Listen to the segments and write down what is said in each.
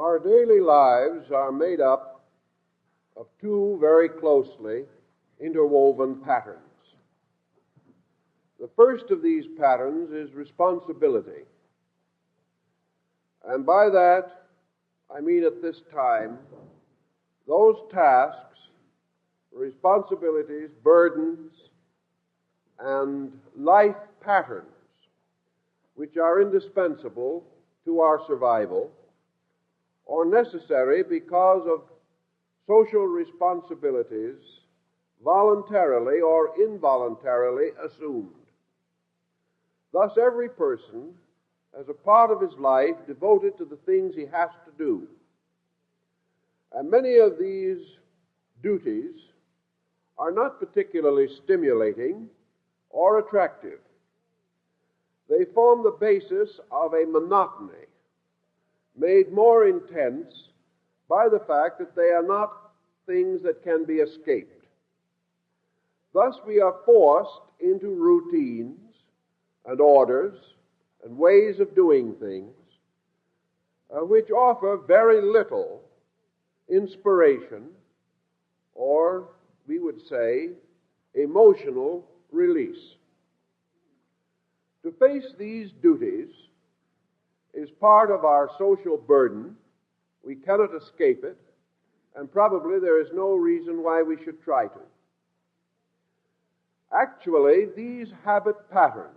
Our daily lives are made up of two very closely interwoven patterns. The first of these patterns is responsibility. And by that, I mean at this time, those tasks, responsibilities, burdens, and life patterns which are indispensable to our survival or necessary because of social responsibilities voluntarily or involuntarily assumed. Thus, every person has a part of his life devoted to the things he has to do. And many of these duties are not particularly stimulating or attractive. They form the basis of a monotony made more intense by the fact that they are not things that can be escaped. Thus, we are forced into routines and orders and ways of doing things which offer very little inspiration or, we would say, emotional release. To face these duties is part of our social burden. We cannot escape it, and probably there is no reason why we should try to. Actually, these habit patterns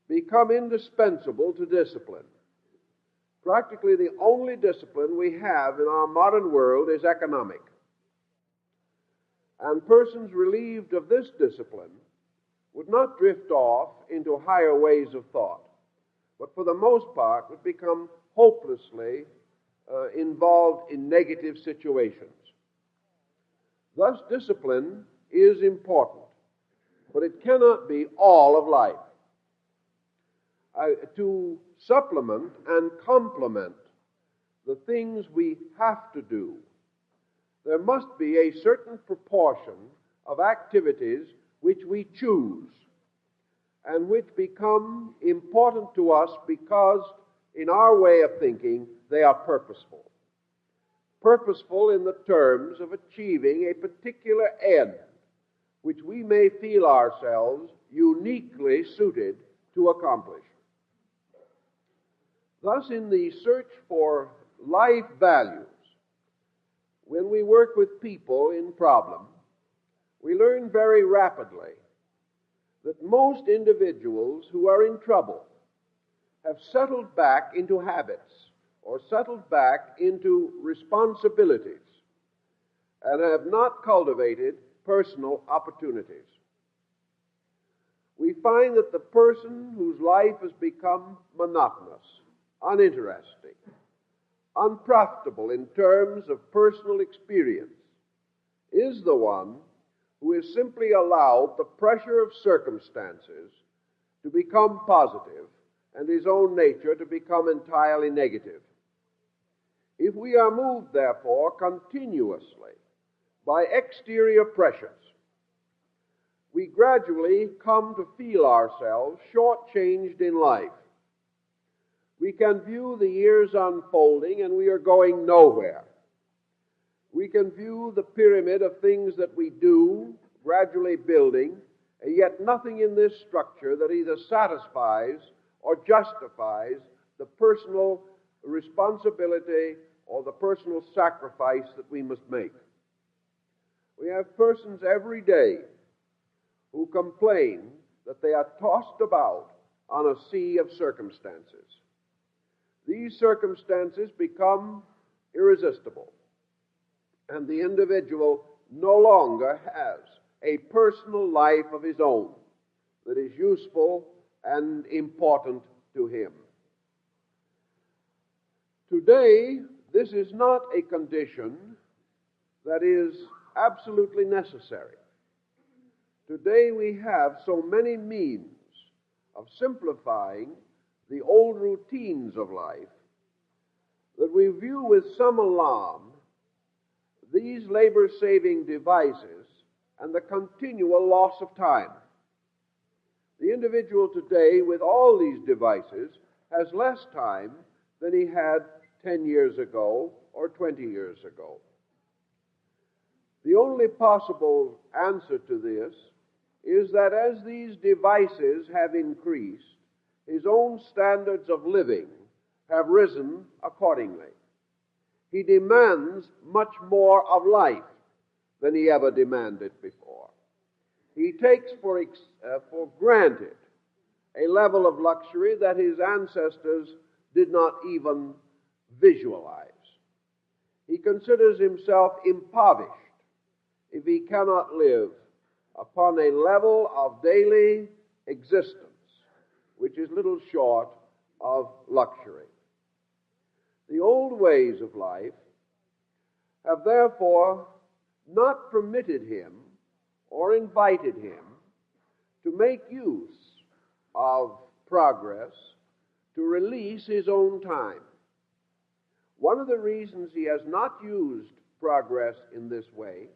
become indispensable to discipline. Practically the only discipline we have in our modern world is economic. And persons relieved of this discipline would not drift off into higher ways of thought, but for the most part would become hopelessly involved in negative situations. Thus, discipline is important, but it cannot be all of life. To supplement and complement the things we have to do, there must be a certain proportion of activities which we choose and which become important to us because, in our way of thinking, they are purposeful. Purposeful in the terms of achieving a particular end which we may feel ourselves uniquely suited to accomplish. Thus, in the search for life values, when we work with people in problems, we learn very rapidly that most individuals who are in trouble have settled back into habits or settled back into responsibilities and have not cultivated personal opportunities. We find that the person whose life has become monotonous, uninteresting, unprofitable in terms of personal experience is the one who has simply allowed the pressure of circumstances to become positive and his own nature to become entirely negative. If we are moved, therefore, continuously by exterior pressures, we gradually come to feel ourselves shortchanged in life. We can view the years unfolding and we are going nowhere. We can view the pyramid of things that we do gradually building, and yet nothing in this structure that either satisfies or justifies the personal responsibility or the personal sacrifice that we must make. We have persons every day who complain that they are tossed about on a sea of circumstances. These circumstances become irresistible, and the individual no longer has a personal life of his own that is useful and important to him. Today, this is not a condition that is absolutely necessary. Today we have so many means of simplifying the old routines of life that we view with some alarm these labor-saving devices and the continual loss of time. The individual today, with all these devices, has less time than he had 10 years ago or 20 years ago. The only possible answer to this is that as these devices have increased, his own standards of living have risen accordingly. He demands much more of life than he ever demanded before. He takes for granted a level of luxury that his ancestors did not even visualize. He considers himself impoverished if he cannot live upon a level of daily existence which is little short of luxury. The old ways of life have therefore not permitted him or invited him to make use of progress to release his own time. One of the reasons he has not used progress in this way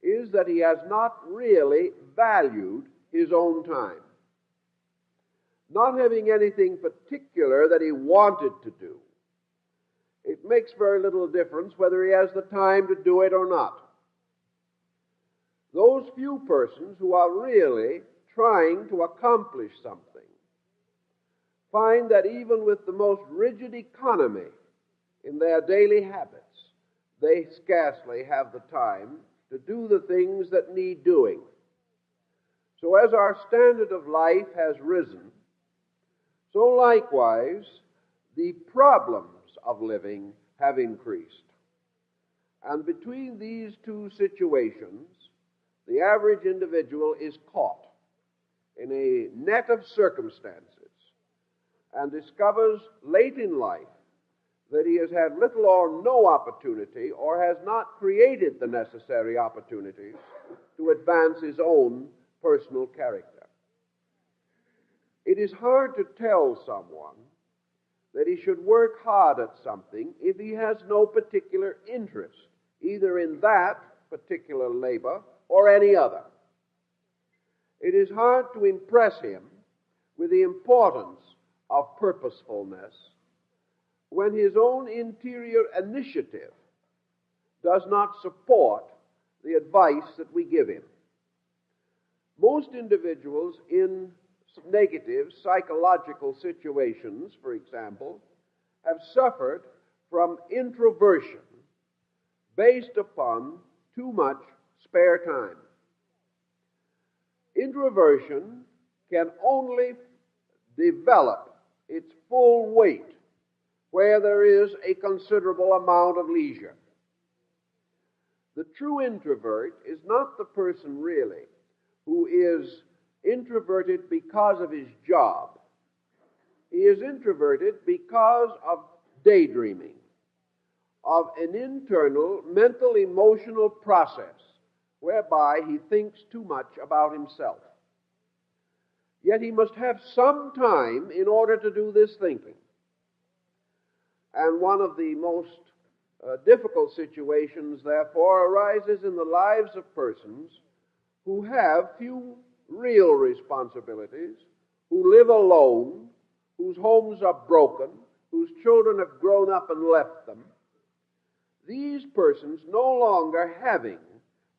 is that he has not really valued his own time. Not having anything particular that he wanted to do, it makes very little difference whether he has the time to do it or not. Those few persons who are really trying to accomplish something find that even with the most rigid economy in their daily habits, they scarcely have the time to do the things that need doing. So as our standard of life has risen, so likewise the problems of living have increased. And between these two situations, the average individual is caught in a net of circumstances and discovers late in life that he has had little or no opportunity or has not created the necessary opportunities to advance his own personal character. It is hard to tell someone that he should work hard at something if he has no particular interest, either in that particular labor or any other. It is hard to impress him with the importance of purposefulness when his own interior initiative does not support the advice that we give him. Most individuals in negative psychological situations, for example, have suffered from introversion based upon too much spare time. Introversion can only develop its full weight where there is a considerable amount of leisure. The true introvert is not the person really who is introverted because of his job. He is introverted because of daydreaming, of an internal mental emotional process whereby he thinks too much about himself. Yet he must have some time in order to do this thinking. And one of the most difficult situations, therefore, arises in the lives of persons who have few real responsibilities, who live alone, whose homes are broken, whose children have grown up and left them. These persons, no longer having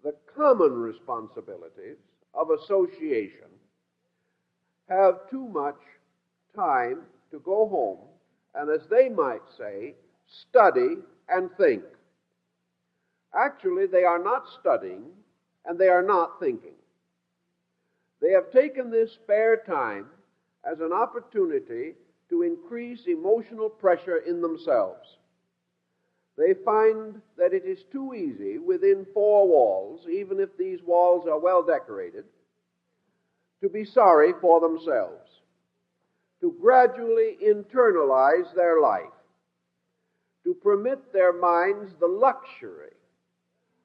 the common responsibilities of association, have too much time to go home and, as they might say, study and think. Actually, they are not studying and they are not thinking. They have taken this spare time as an opportunity to increase emotional pressure in themselves. They find that it is too easy within four walls, even if these walls are well decorated, to be sorry for themselves, to gradually internalize their life, to permit their minds the luxury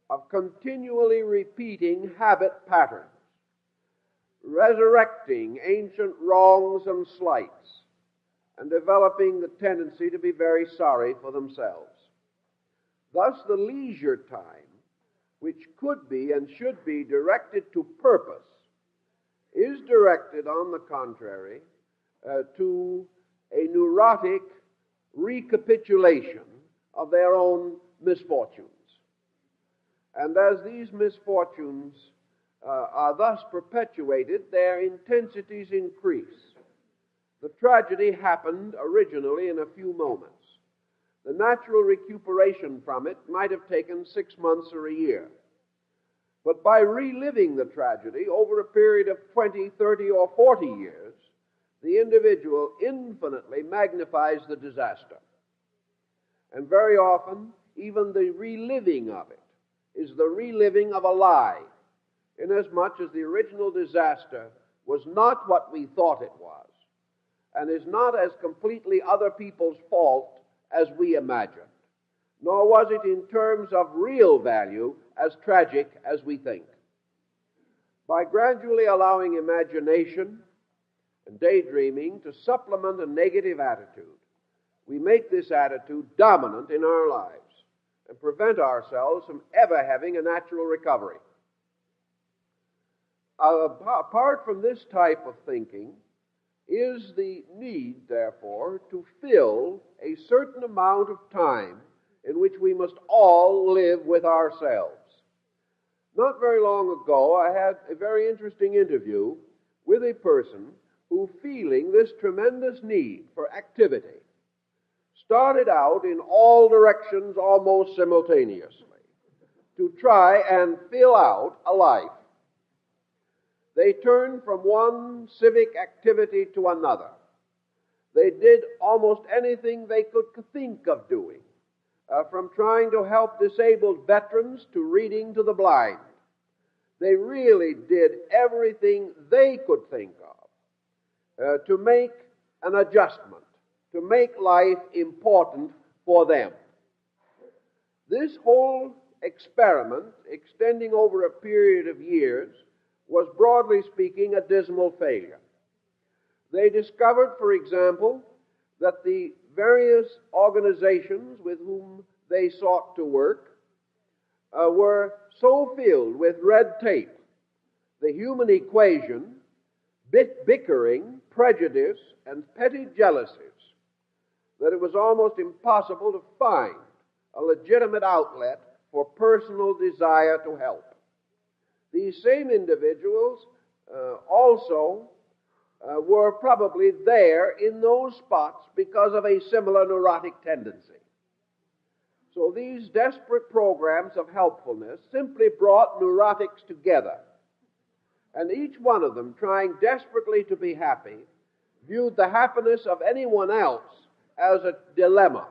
of continually repeating habit patterns, resurrecting ancient wrongs and slights, and developing the tendency to be very sorry for themselves. Thus, the leisure time, which could be and should be directed to purpose, is directed, on the contrary, to a neurotic recapitulation of their own misfortunes. And as these misfortunes are thus perpetuated, their intensities increase. The tragedy happened originally in a few moments. The natural recuperation from it might have taken 6 months or a year. But by reliving the tragedy over a period of 20, 30, or 40 years, the individual infinitely magnifies the disaster. And very often, even the reliving of it is the reliving of a lie, inasmuch as the original disaster was not what we thought it was, and is not as completely other people's fault as we imagined, nor was it in terms of real value as tragic as we think. By gradually allowing imagination and daydreaming to supplement a negative attitude, we make this attitude dominant in our lives and prevent ourselves from ever having a natural recovery. Apart from this type of thinking is the need, therefore, to fill a certain amount of time in which we must all live with ourselves. Not very long ago, I had a very interesting interview with a person who, feeling this tremendous need for activity, started out in all directions almost simultaneously to try and fill out a life. They turned from one civic activity to another. They did almost anything they could think of doing, from trying to help disabled veterans to reading to the blind. They really did everything they could think of to make an adjustment, to make life important for them. This whole experiment, extending over a period of years, was, broadly speaking, a dismal failure. They discovered, for example, that the various organizations with whom they sought to work were so filled with red tape, the human equation, bickering, prejudice, and petty jealousies, that it was almost impossible to find a legitimate outlet for personal desire to help. These same individuals also were probably there in those spots because of a similar neurotic tendency. So these desperate programs of helpfulness simply brought neurotics together, and each one of them, trying desperately to be happy, viewed the happiness of anyone else as a dilemma,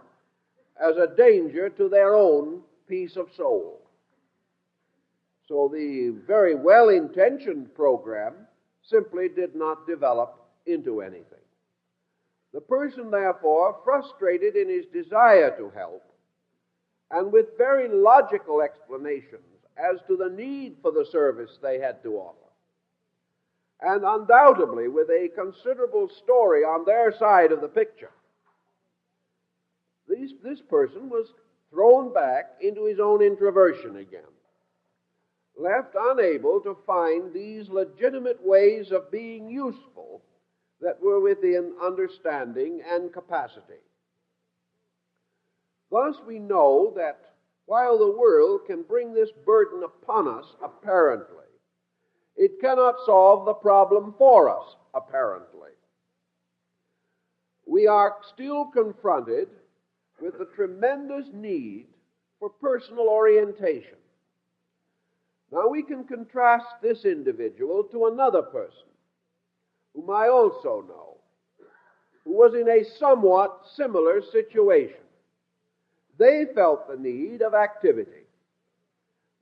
as a danger to their own peace of soul. So the very well-intentioned program simply did not develop into anything. The person, therefore, frustrated in his desire to help, and with very logical explanations as to the need for the service they had to offer, and undoubtedly with a considerable story on their side of the picture, this person was thrown back into his own introversion again, left unable to find these legitimate ways of being useful that were within understanding and capacity. Thus we know that while the world can bring this burden upon us apparently, it cannot solve the problem for us apparently. We are still confronted with the tremendous need for personal orientation. Now we can contrast this individual to another person whom I also know, who was in a somewhat similar situation. They felt the need of activity.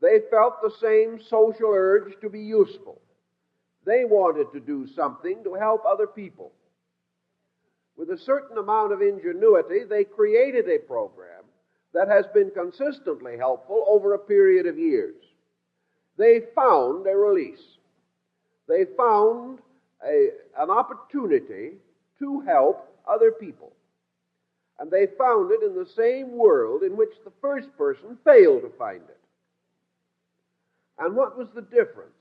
They felt the same social urge to be useful. They wanted to do something to help other people. With a certain amount of ingenuity, they created a program that has been consistently helpful over a period of years. They found a release. They found an opportunity to help other people. And they found it in the same world in which the first person failed to find it. And what was the difference?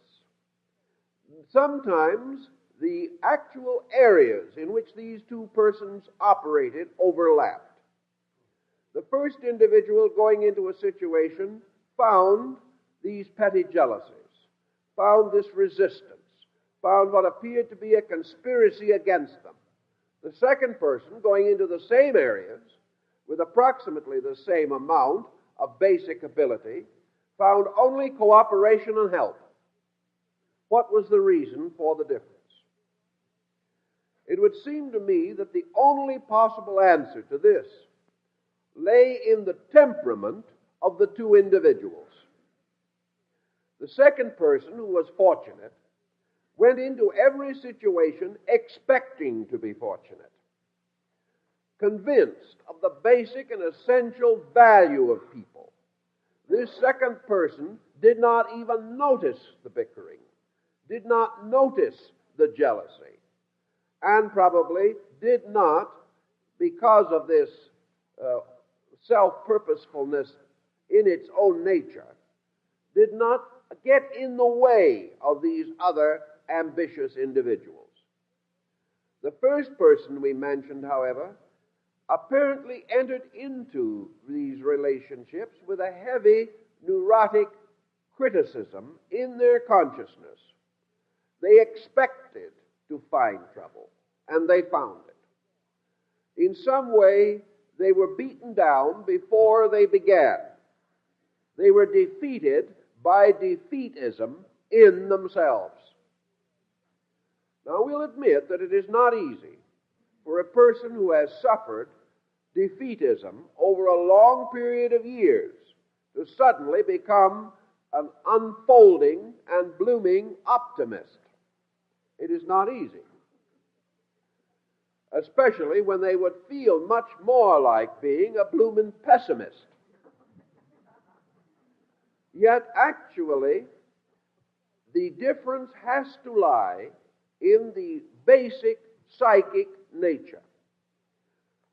Sometimes the actual areas in which these two persons operated overlapped. The first individual going into a situation found these petty jealousies, found this resistance, found what appeared to be a conspiracy against them. The second person going into the same areas with approximately the same amount of basic ability found only cooperation and help. What was the reason for the difference? It would seem to me that the only possible answer to this lay in the temperament of the two individuals. The second person, who was fortunate, went into every situation expecting to be fortunate, convinced of the basic and essential value of people. This second person did not even notice the bickering, did not notice the jealousy, and probably did not, because of this self-purposefulness in its own nature, did not get in the way of these other ambitious individuals. The first person we mentioned, however, apparently entered into these relationships with a heavy neurotic criticism in their consciousness. They expected to find trouble, and they found it. In some way, they were beaten down before they began. They were defeated by defeatism in themselves. Now, we'll admit that it is not easy for a person who has suffered defeatism over a long period of years to suddenly become an unfolding and blooming optimist. It is not easy, especially when they would feel much more like being a blooming pessimist. Yet, actually, the difference has to lie in the basic psychic nature.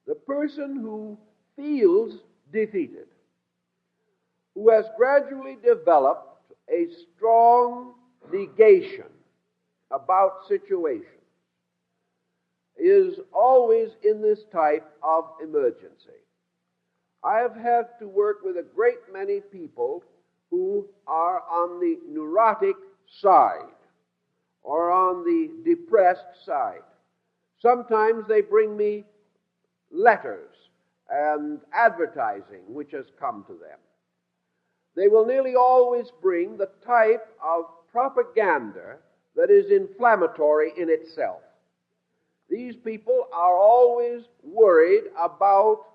The person who feels defeated, who has gradually developed a strong negation about situations, is always in this type of emergency. I have had to work with a great many people who are on the neurotic side or on the depressed side. Sometimes they bring me letters and advertising which has come to them. They will nearly always bring the type of propaganda that is inflammatory in itself. These people are always worried about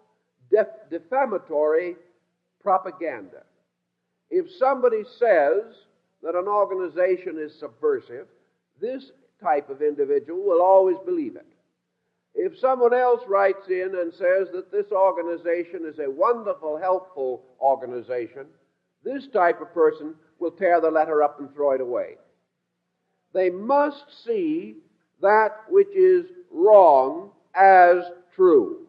defamatory propaganda. If somebody says that an organization is subversive, this type of individual will always believe it. If someone else writes in and says that this organization is a wonderful, helpful organization, this type of person will tear the letter up and throw it away. They must see that which is wrong as true.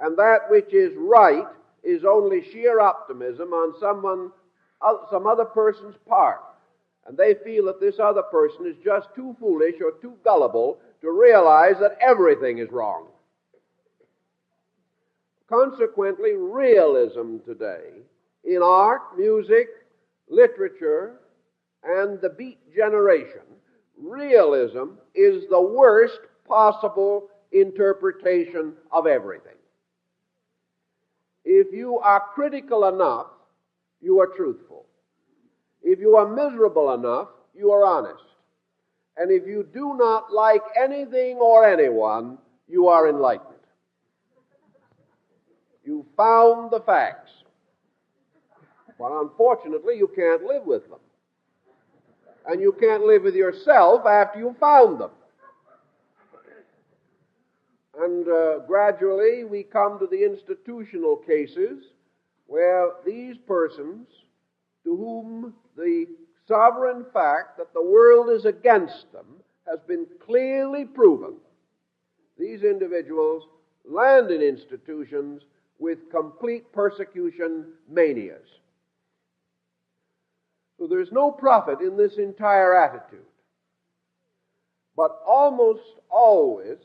And that which is right is only sheer optimism on some other person's part. And they feel that this other person is just too foolish or too gullible to realize that everything is wrong. Consequently, realism today in art, music, literature, and the beat generation, realism is the worst possible interpretation of everything. If you are critical enough, you are truthful. If you are miserable enough, you are honest. And if you do not like anything or anyone, you are enlightened. You found the facts. But unfortunately, you can't live with them. And you can't live with yourself after you found them. And gradually we come to the institutional cases where these persons, to whom the sovereign fact that the world is against them has been clearly proven, these individuals land in institutions with complete persecution manias. So there's no profit in this entire attitude. But almost always,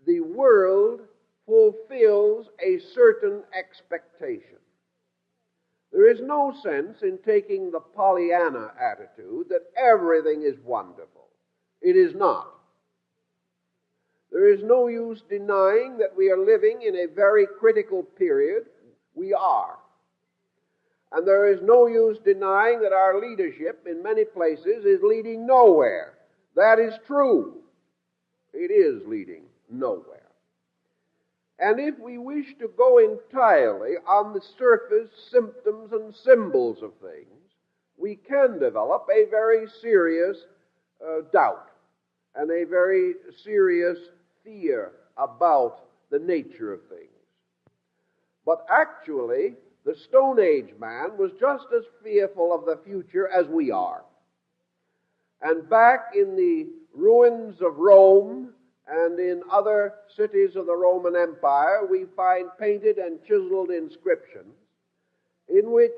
the world fulfills a certain expectation. There is no sense in taking the Pollyanna attitude that everything is wonderful. It is not. There is no use denying that we are living in a very critical period. We are. And there is no use denying that our leadership in many places is leading nowhere. That is true. It is leading nowhere. And if we wish to go entirely on the surface symptoms and symbols of things, we can develop a very serious doubt and a very serious fear about the nature of things. But actually, the Stone Age man was just as fearful of the future as we are. And back in the ruins of Rome and in other cities of the Roman Empire, we find painted and chiseled inscriptions in which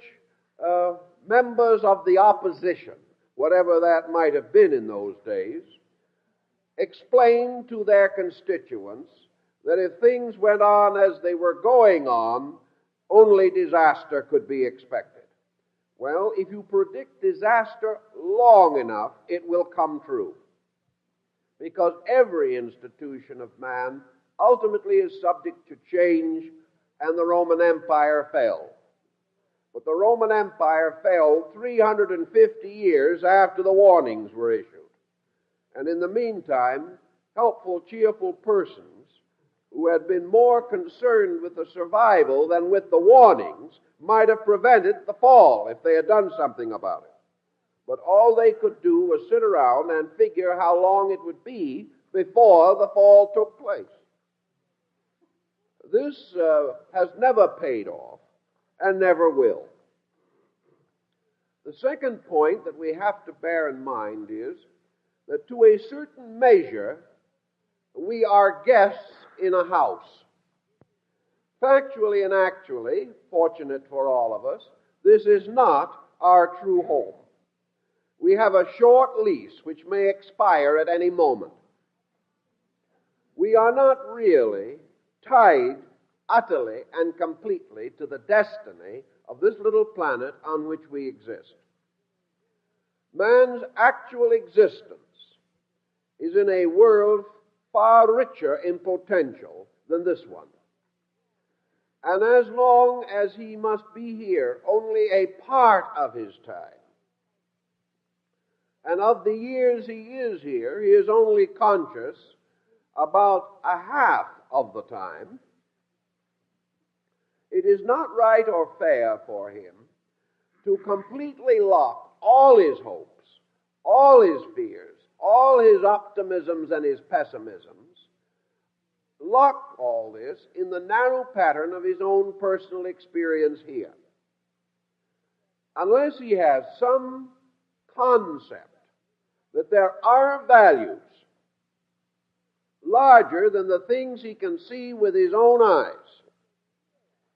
members of the opposition, whatever that might have been in those days, explained to their constituents that if things went on as they were going on, only disaster could be expected. Well, if you predict disaster long enough, it will come true. Because every institution of man ultimately is subject to change, and the Roman Empire fell. But the Roman Empire fell 350 years after the warnings were issued. And in the meantime, helpful, cheerful persons who had been more concerned with the survival than with the warnings might have prevented the fall if they had done something about it. But all they could do was sit around and figure how long it would be before the fall took place. This has never paid off and never will. The second point that we have to bear in mind is that to a certain measure, we are guests in a house. Factually and actually, fortunate for all of us, this is not our true home. We have a short lease which may expire at any moment. We are not really tied utterly and completely to the destiny of this little planet on which we exist. Man's actual existence is in a world far richer in potential than this one. And as long as he must be here only a part of his time, and of the years he is here, he is only conscious about a half of the time, it is not right or fair for him to completely lock all his hopes, all his fears, all his optimisms and his pessimisms, lock all this in the narrow pattern of his own personal experience here. Unless he has some concept that there are values larger than the things he can see with his own eyes,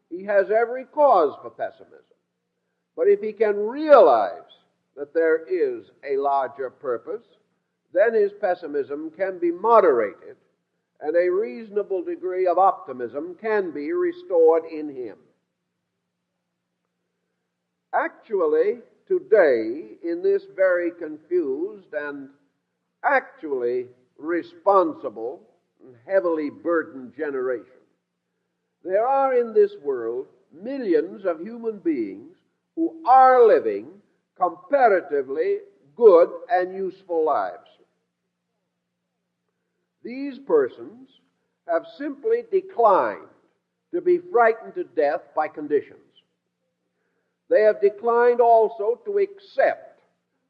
he has every cause for pessimism. But if he can realize that there is a larger purpose, then his pessimism can be moderated and a reasonable degree of optimism can be restored in him. Actually, today, in this very confused and actually responsible and heavily burdened generation, there are in this world millions of human beings who are living comparatively good and useful lives. These persons have simply declined to be frightened to death by conditions. They have declined also to accept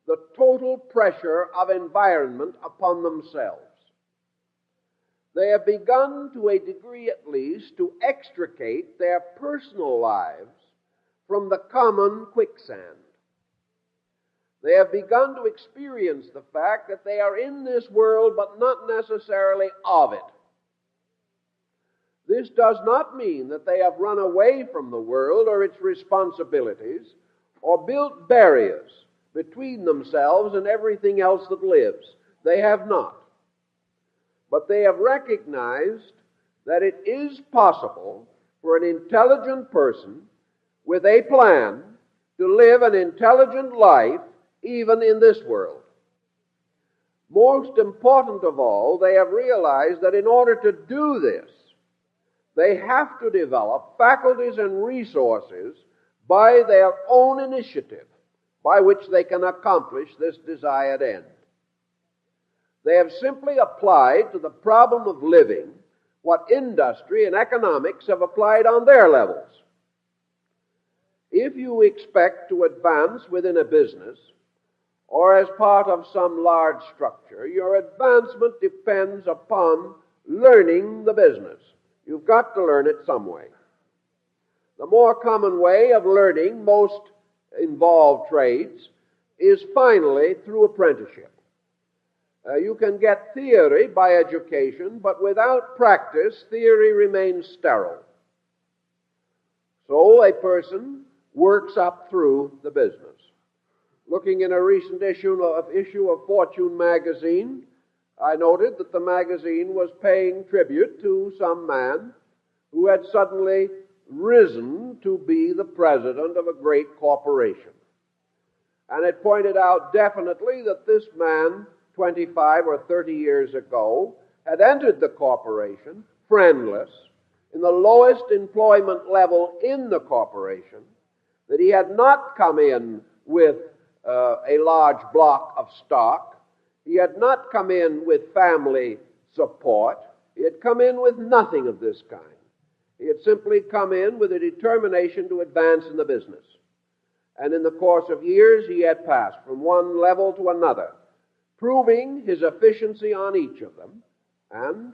the total pressure of environment upon themselves. They have begun, to a degree at least, to extricate their personal lives from the common quicksand. They have begun to experience the fact that they are in this world, but not necessarily of it. This does not mean that they have run away from the world or its responsibilities, or built barriers between themselves and everything else that lives. They have not. But they have recognized that it is possible for an intelligent person with a plan to live an intelligent life even in this world. Most important of all, they have realized that in order to do this, they have to develop faculties and resources by their own initiative by which they can accomplish this desired end. They have simply applied to the problem of living what industry and economics have applied on their levels. If you expect to advance within a business or as part of some large structure, your advancement depends upon learning the business. You've got to learn it some way. The more common way of learning most involved trades is finally through apprenticeship. You can get theory by education, but without practice, theory remains sterile. So a person works up through the business. Looking in a recent issue of Fortune magazine, I noted that the magazine was paying tribute to some man who had suddenly risen to be the president of a great corporation. And it pointed out definitely that this man, 25 or 30 years ago, had entered the corporation friendless, in the lowest employment level in the corporation, that he had not come in with a large block of stock. He had not come in with family support. He had come in with nothing of this kind. He had simply come in with a determination to advance in the business. And in the course of years, he had passed from one level to another, proving his efficiency on each of them. And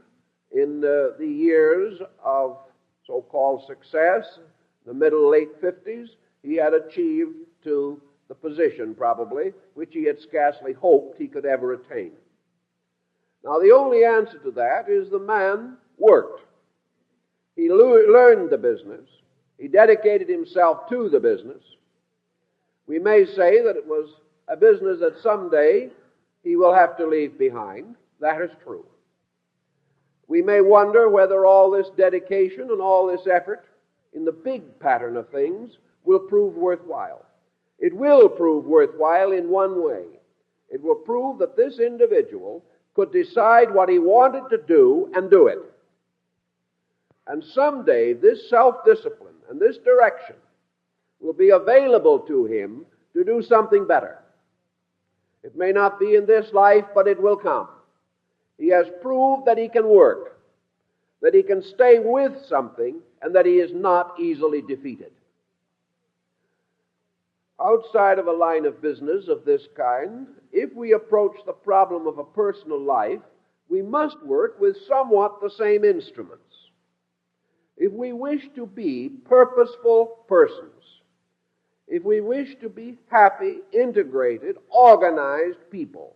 in the years of so-called success, the middle, late 50s, he had achieved to the position, probably, which he had scarcely hoped he could ever attain. Now, the only answer to that is the man worked. He learned the business. He dedicated himself to the business. We may say that it was a business that someday he will have to leave behind. That is true. We may wonder whether all this dedication and all this effort in the big pattern of things will prove worthwhile. It will prove worthwhile in one way. It will prove that this individual could decide what he wanted to do and do it. And someday this self-discipline and this direction will be available to him to do something better. It may not be in this life, but it will come. He has proved that he can work, that he can stay with something, and that he is not easily defeated. Outside of a line of business of this kind, if we approach the problem of a personal life, we must work with somewhat the same instruments. If we wish to be purposeful persons, if we wish to be happy, integrated, organized people,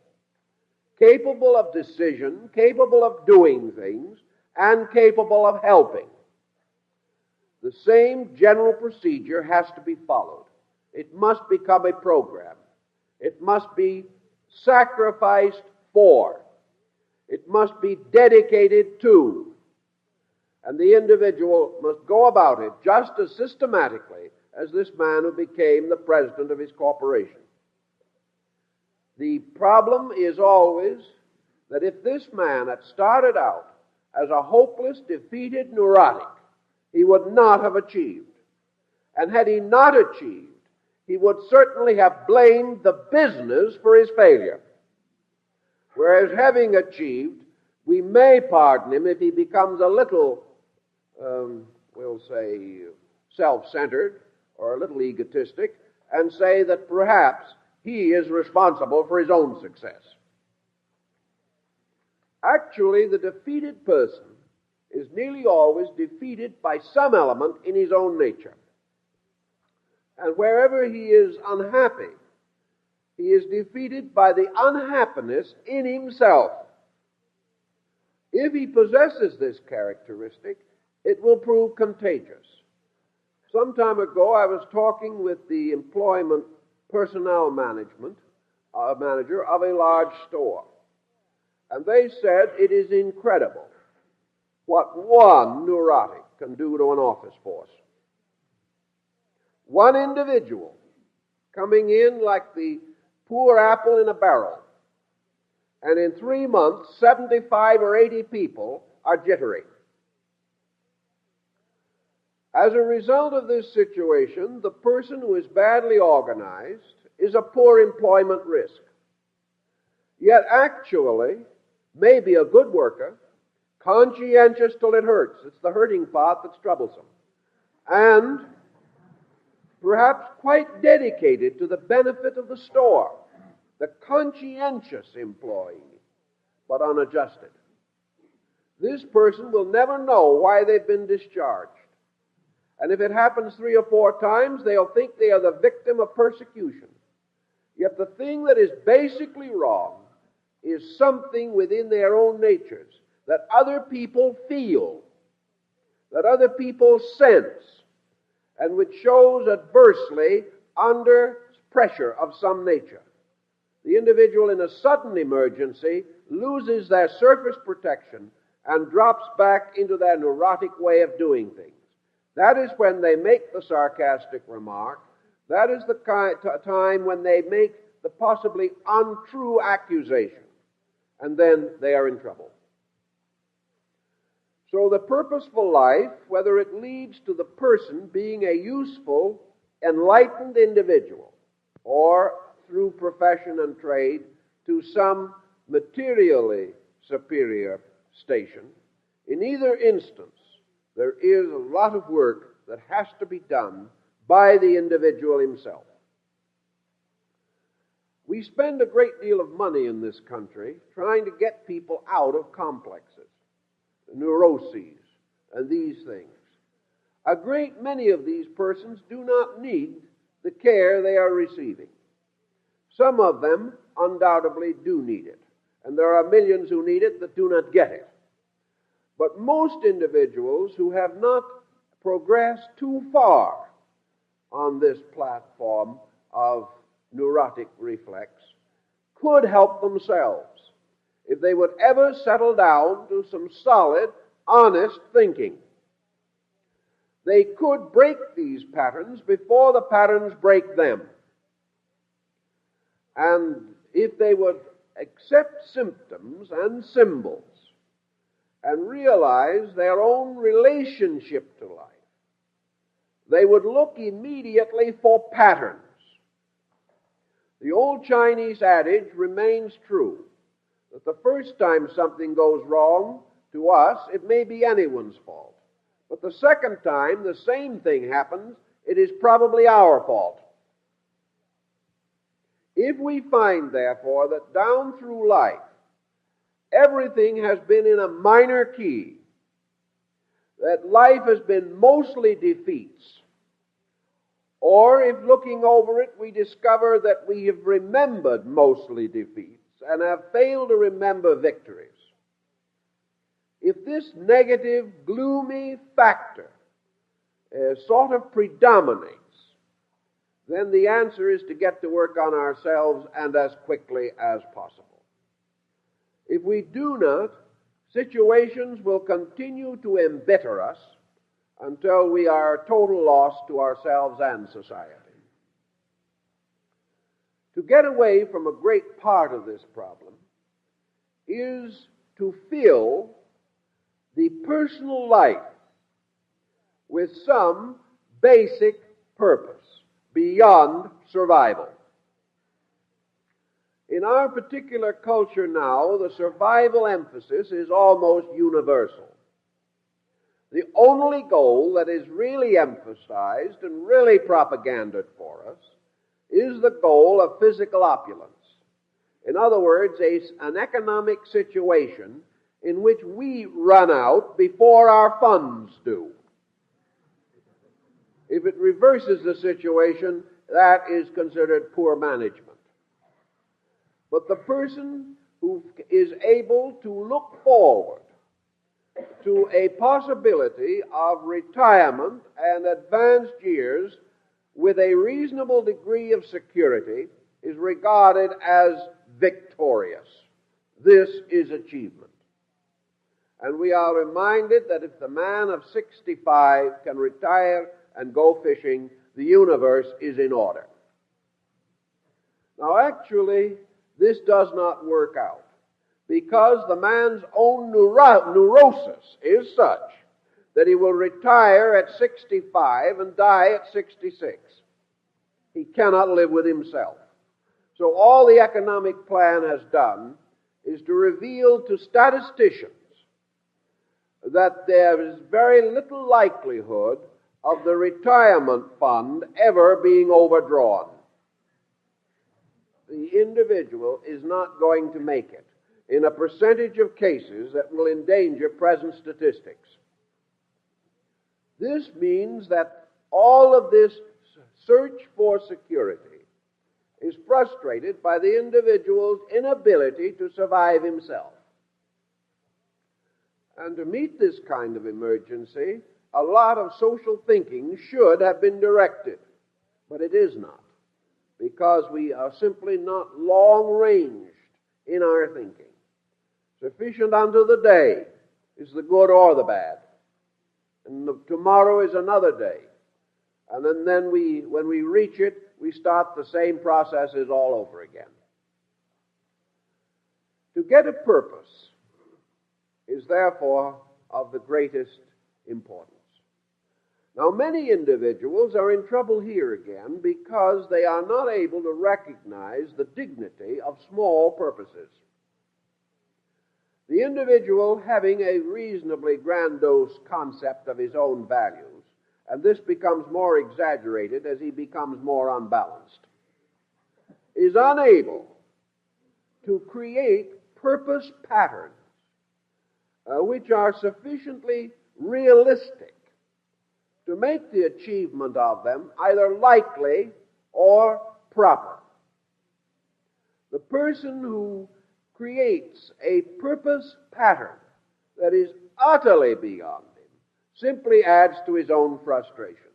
capable of decision, capable of doing things, and capable of helping, the same general procedure has to be followed. It must become a program. It must be sacrificed for. It must be dedicated to. And the individual must go about it just as systematically as this man who became the president of his corporation. The problem is always that if this man had started out as a hopeless, defeated neurotic, he would not have achieved. And had he not achieved, he would certainly have blamed the business for his failure. Whereas having achieved, we may pardon him if he becomes a little, we'll say, self-centered or a little egotistic, and say that perhaps he is responsible for his own success. Actually, the defeated person is nearly always defeated by some element in his own nature. And wherever he is unhappy, he is defeated by the unhappiness in himself. If he possesses this characteristic, it will prove contagious. Some time ago, I was talking with the employment personnel manager of a large store. And they said it is incredible what one neurotic can do to an office force. One individual coming in like the poor apple in a barrel, and in 3 months, 75 or 80 people are jittery. As a result of this situation, the person who is badly organized is a poor employment risk, yet actually may be a good worker, conscientious till it hurts. It's the hurting part that's troublesome. And perhaps quite dedicated to the benefit of the store, the conscientious employee, but unadjusted. This person will never know why they've been discharged. And if it happens 3 or 4 times, they'll think they are the victim of persecution. Yet the thing that is basically wrong is something within their own natures that other people feel, that other people sense, and which shows adversely under pressure of some nature. The individual in a sudden emergency loses their surface protection and drops back into their neurotic way of doing things. That is when they make the sarcastic remark. That is the time when they make the possibly untrue accusation. And then they are in trouble. So the purposeful life, whether it leads to the person being a useful, enlightened individual, or through profession and trade to some materially superior station, in either instance, there is a lot of work that has to be done by the individual himself. We spend a great deal of money in this country trying to get people out of complexes, neuroses, and these things. A great many of these persons do not need the care they are receiving. Some of them undoubtedly do need it, and there are millions who need it that do not get it. But most individuals who have not progressed too far on this platform of neurotic reflex could help themselves if they would ever settle down to some solid, honest thinking. They could break these patterns before the patterns break them. And if they would accept symptoms and symbols and realize their own relationship to life, they would look immediately for patterns. The old Chinese adage remains true, that the first time something goes wrong to us, it may be anyone's fault. But the second time the same thing happens, it is probably our fault. If we find, therefore, that down through life, everything has been in a minor key, that life has been mostly defeats, or if looking over it we discover that we have remembered mostly defeats and have failed to remember victories, if this negative, gloomy factor sort of predominates, then the answer is to get to work on ourselves and as quickly as possible. If we do not, situations will continue to embitter us until we are a total loss to ourselves and society. To get away from a great part of this problem is to fill the personal life with some basic purpose beyond survival. In our particular culture now, the survival emphasis is almost universal. The only goal that is really emphasized and really propagandaed for us is the goal of physical opulence. In other words, an economic situation in which we run out before our funds do. If it reverses the situation, that is considered poor management. But the person who is able to look forward to a possibility of retirement and advanced years with a reasonable degree of security is regarded as victorious. This is achievement. And we are reminded that if the man of 65 can retire and go fishing, the universe is in order. Now, actually, this does not work out, because the man's own neurosis is such that he will retire at 65 and die at 66. He cannot live with himself. So all the economic plan has done is to reveal to statisticians that there is very little likelihood of the retirement fund ever being overdrawn. The individual is not going to make it in a percentage of cases that will endanger present statistics. This means that all of this search for security is frustrated by the individual's inability to survive himself. And to meet this kind of emergency, a lot of social thinking should have been directed, but it is not, because we are simply not long-ranged in our thinking. Sufficient unto the day is the good or the bad, and tomorrow is another day. And then when we reach it, we start the same processes all over again. To get a purpose is therefore of the greatest importance. Now, many individuals are in trouble here again because they are not able to recognize the dignity of small purposes. The individual having a reasonably grandiose concept of his own values, and this becomes more exaggerated as he becomes more unbalanced, is unable to create purpose patterns which are sufficiently realistic to make the achievement of them either likely or proper. The person who creates a purpose pattern that is utterly beyond him simply adds to his own frustration.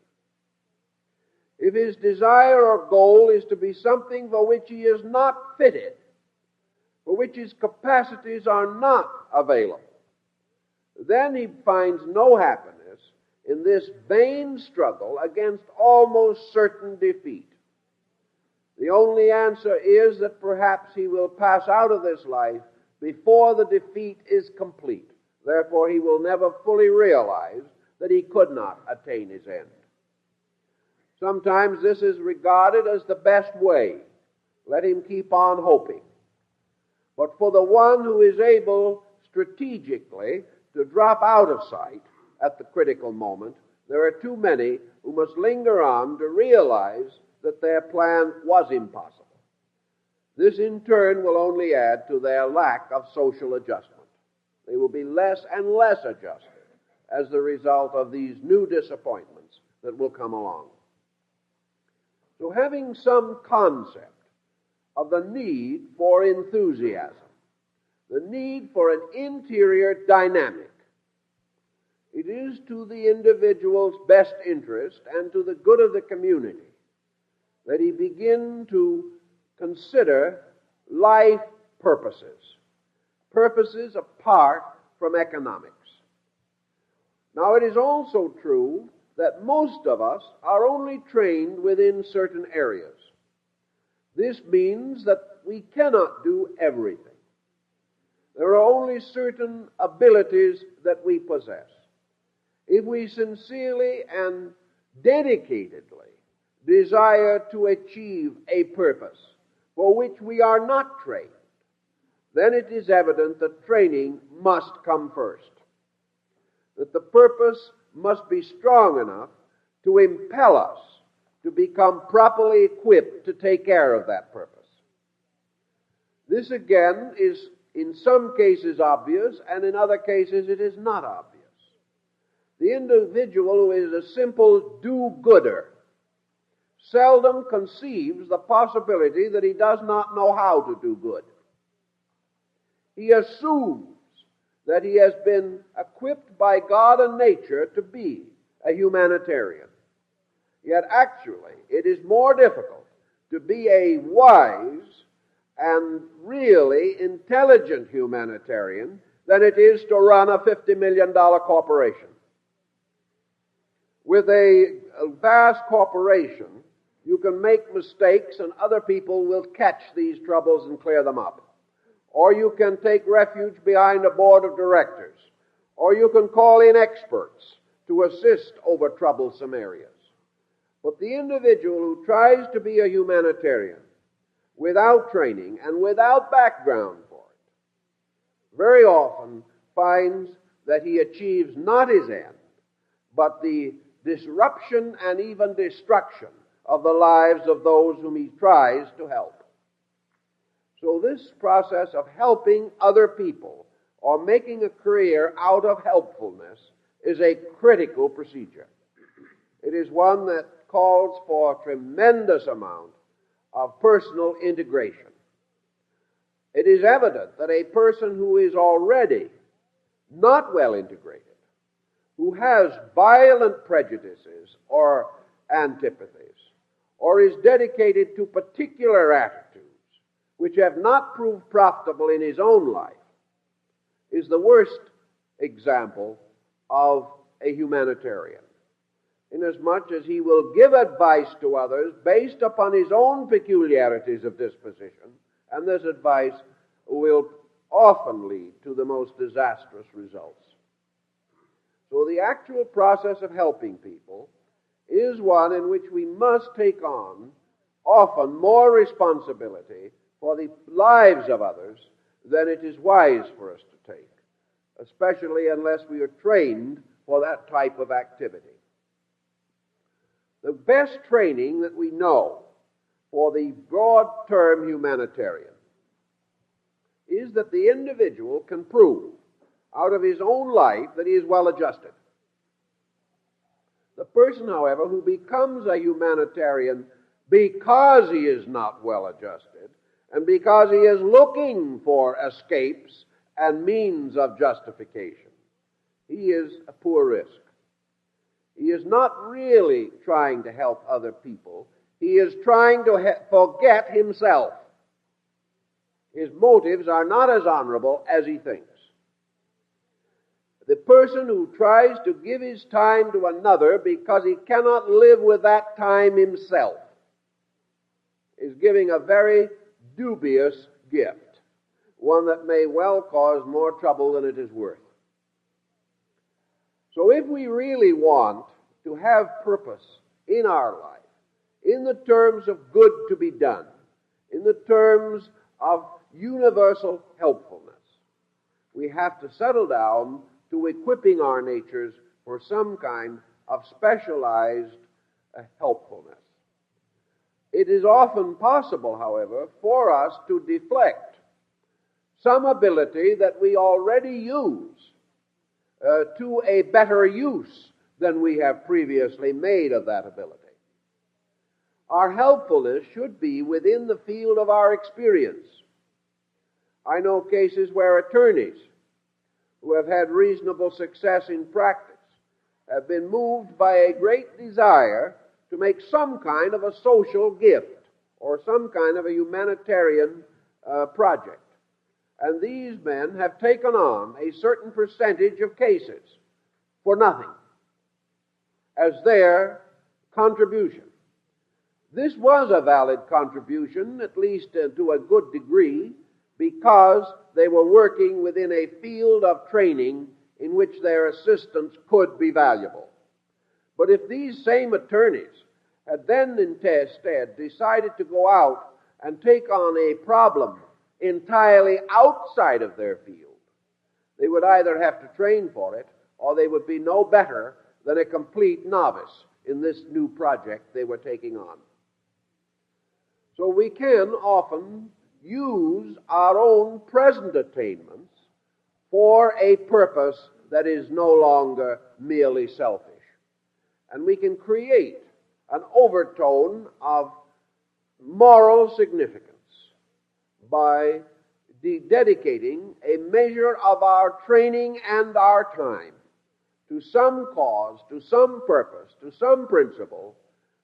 If his desire or goal is to be something for which he is not fitted, for which his capacities are not available, then he finds no happiness in this vain struggle against almost certain defeat. The only answer is that perhaps he will pass out of this life before the defeat is complete. Therefore, he will never fully realize that he could not attain his end. Sometimes this is regarded as the best way. Let him keep on hoping. But for the one who is able strategically to drop out of sight at the critical moment, there are too many who must linger on to realize that their plan was impossible. This in turn will only add to their lack of social adjustment. They will be less and less adjusted as the result of these new disappointments that will come along. So having some concept of the need for enthusiasm, the need for an interior dynamic, it is to the individual's best interest and to the good of the community that he begin to consider life purposes, purposes apart from economics. Now, it is also true that most of us are only trained within certain areas. This means that we cannot do everything. There are only certain abilities that we possess. If we sincerely and dedicatedly desire to achieve a purpose for which we are not trained, then it is evident that training must come first. That the purpose must be strong enough to impel us to become properly equipped to take care of that purpose. This again is in some cases obvious, and in other cases it is not obvious. The individual who is a simple do-gooder seldom conceives the possibility that he does not know how to do good. He assumes that he has been equipped by God and nature to be a humanitarian. Yet actually, it is more difficult to be a wise and really intelligent humanitarian than it is to run a $50 million corporation. With a vast corporation, you can make mistakes and other people will catch these troubles and clear them up. Or you can take refuge behind a board of directors. Or you can call in experts to assist over troublesome areas. But the individual who tries to be a humanitarian without training and without background for it very often finds that he achieves not his end, but the disruption and even destruction of the lives of those whom he tries to help. So this process of helping other people or making a career out of helpfulness is a critical procedure. It is one that calls for a tremendous amount of personal integration. It is evident that a person who is already not well integrated, who has violent prejudices or antipathies, or is dedicated to particular attitudes which have not proved profitable in his own life, is the worst example of a humanitarian, inasmuch as he will give advice to others based upon his own peculiarities of disposition, and this advice will often lead to the most disastrous results. So the actual process of helping people is one in which we must take on often more responsibility for the lives of others than it is wise for us to take, especially unless we are trained for that type of activity. The best training that we know for the broad term humanitarian is that the individual can prove out of his own life that he is well adjusted. The person, however, who becomes a humanitarian because he is not well adjusted and because he is looking for escapes and means of justification, he is a poor risk. He is not really trying to help other people. He is trying to forget himself. His motives are not as honorable as he thinks. The person who tries to give his time to another because he cannot live with that time himself is giving a very dubious gift, one that may well cause more trouble than it is worth. So if we really want to have purpose in our life, in the terms of good to be done, in the terms of universal helpfulness, we have to settle down to equipping our natures for some kind of specialized helpfulness. It is often possible, however, for us to deflect some ability that we already use to a better use than we have previously made of that ability. Our helpfulness should be within the field of our experience. I know cases where attorneys who have had reasonable success in practice have been moved by a great desire to make some kind of a social gift or some kind of a humanitarian project. And these men have taken on a certain percentage of cases for nothing as their contribution. This was a valid contribution, at least to a good degree, because they were working within a field of training in which their assistance could be valuable. But if these same attorneys had then instead decided to go out and take on a problem entirely outside of their field, they would either have to train for it or they would be no better than a complete novice in this new project they were taking on. So we can often use our own present attainments for a purpose that is no longer merely selfish. And we can create an overtone of moral significance by dedicating a measure of our training and our time to some cause, to some purpose, to some principle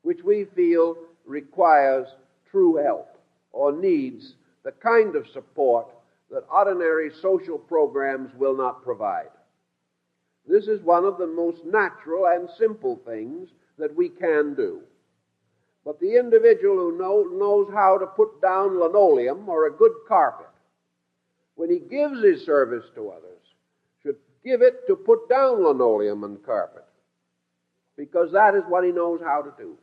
which we feel requires true help or needs the kind of support that ordinary social programs will not provide. This is one of the most natural and simple things that we can do. But the individual who knows how to put down linoleum or a good carpet, when he gives his service to others, should give it to put down linoleum and carpet, because that is what he knows how to do.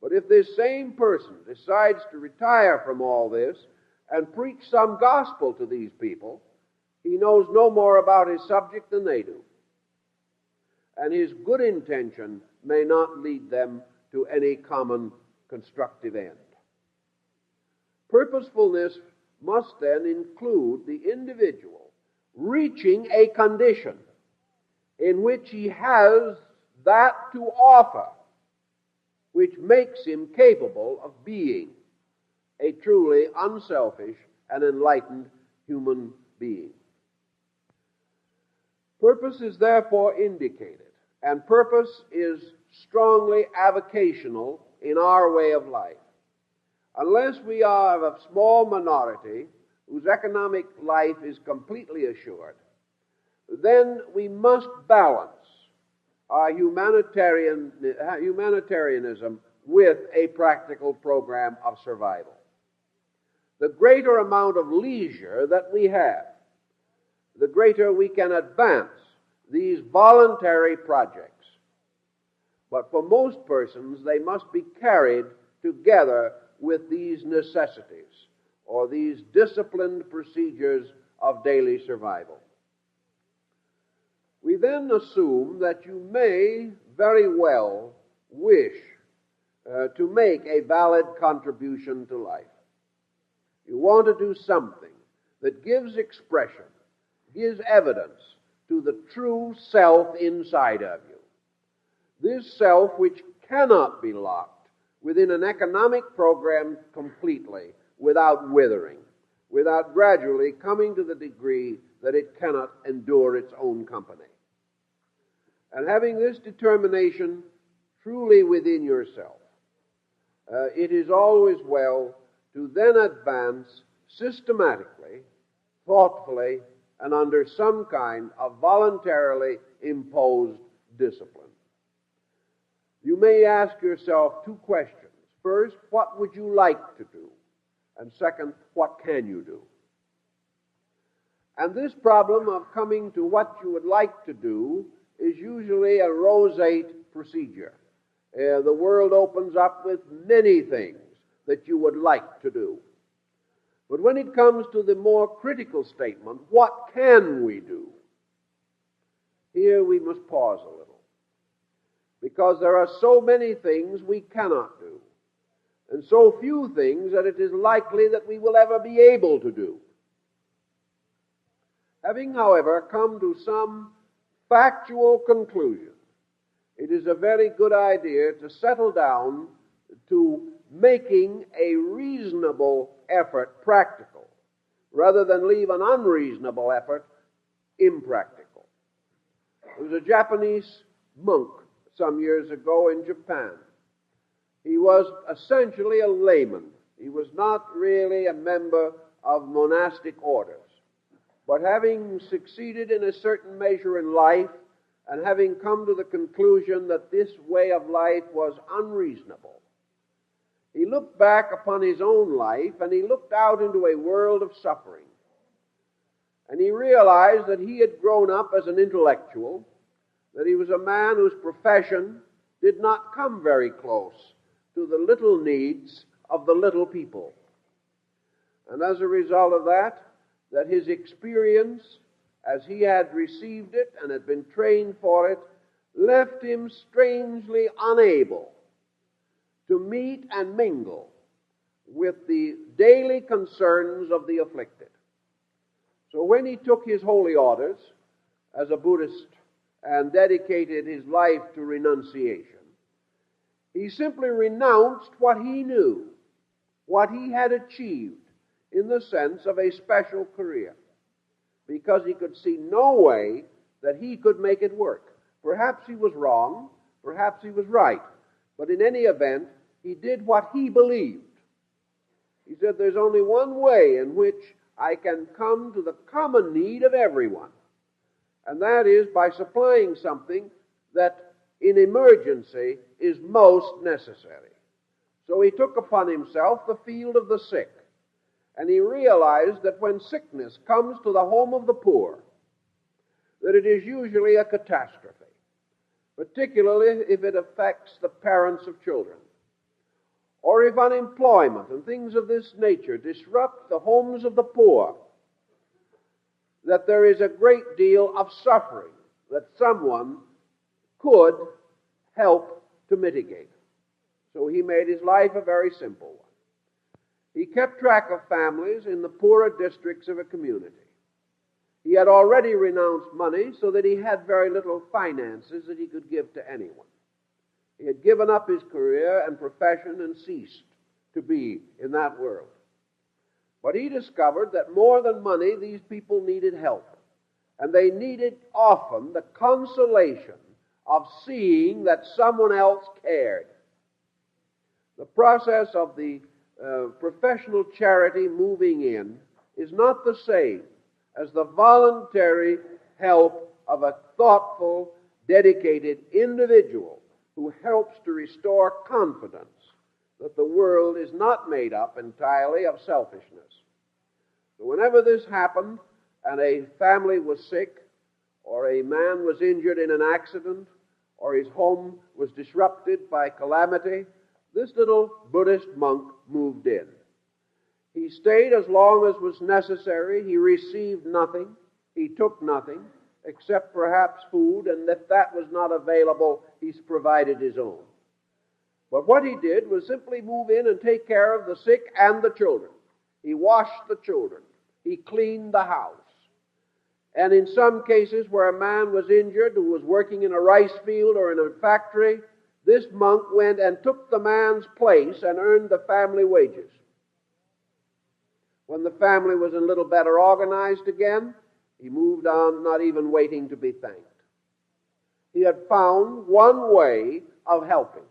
But if this same person decides to retire from all this and preach some gospel to these people, he knows no more about his subject than they do. And his good intention may not lead them to any common constructive end. Purposefulness must then include the individual reaching a condition in which he has that to offer which makes him capable of being a truly unselfish and enlightened human being. Purpose is therefore indicated, and purpose is strongly avocational in our way of life. Unless we are of a small minority whose economic life is completely assured, then we must balance our humanitarianism with a practical program of survival. The greater amount of leisure that we have, the greater we can advance these voluntary projects. But for most persons, they must be carried together with these necessities or these disciplined procedures of daily survival. We then assume that you may very well wish to make a valid contribution to life. You want to do something that gives expression, gives evidence to the true self inside of you. This self which cannot be locked within an economic program completely without withering, without gradually coming to the degree that it cannot endure its own company. And having this determination truly within yourself, it is always well to then advance systematically, thoughtfully, and under some kind of voluntarily imposed discipline. You may ask yourself two questions. First, what would you like to do? And second, what can you do? And this problem of coming to what you would like to do is usually a roseate procedure. The world opens up with many things that you would like to do. But when it comes to the more critical statement, what can we do? Here we must pause a little, because there are so many things we cannot do, and so few things that it is likely that we will ever be able to do. Having, however, come to some factual conclusion, it is a very good idea to settle down to making a reasonable effort practical, rather than leave an unreasonable effort impractical. There was a Japanese monk some years ago in Japan. He was essentially a layman. He was not really a member of monastic orders. But having succeeded in a certain measure in life, and having come to the conclusion that this way of life was unreasonable, he looked back upon his own life, and he looked out into a world of suffering. And he realized that he had grown up as an intellectual, that he was a man whose profession did not come very close to the little needs of the little people. And as a result of that his experience, as he had received it and had been trained for it, left him strangely unable to meet and mingle with the daily concerns of the afflicted. So when he took his holy orders as a Buddhist and dedicated his life to renunciation, he simply renounced what he knew, what he had achieved in the sense of a special career, because he could see no way that he could make it work. Perhaps he was wrong, perhaps he was right, but in any event, he did what he believed. He said, there's only one way in which I can come to the common need of everyone, and that is by supplying something that in emergency is most necessary. So he took upon himself the field of the sick, and he realized that when sickness comes to the home of the poor, that it is usually a catastrophe, particularly if it affects the parents of children, or if unemployment and things of this nature disrupt the homes of the poor, that there is a great deal of suffering that someone could help to mitigate. So he made his life a very simple one. He kept track of families in the poorer districts of a community. He had already renounced money so that he had very little finances that he could give to anyone. He had given up his career and profession and ceased to be in that world. But he discovered that more than money, these people needed help. And they needed often the consolation of seeing that someone else cared. The process of the professional charity moving in is not the same as the voluntary help of a thoughtful, dedicated individual who helps to restore confidence that the world is not made up entirely of selfishness. So whenever this happened, and a family was sick, or a man was injured in an accident, or his home was disrupted by calamity, this little Buddhist monk moved in. He stayed as long as was necessary. He received nothing. He took nothing, except perhaps food, and if that was not available, he provided his own. But what he did was simply move in and take care of the sick and the children. He washed the children. He cleaned the house. And in some cases where a man was injured who was working in a rice field or in a factory, this monk went and took the man's place and earned the family wages. When the family was a little better organized again, he moved on, not even waiting to be thanked. He had found one way of helping.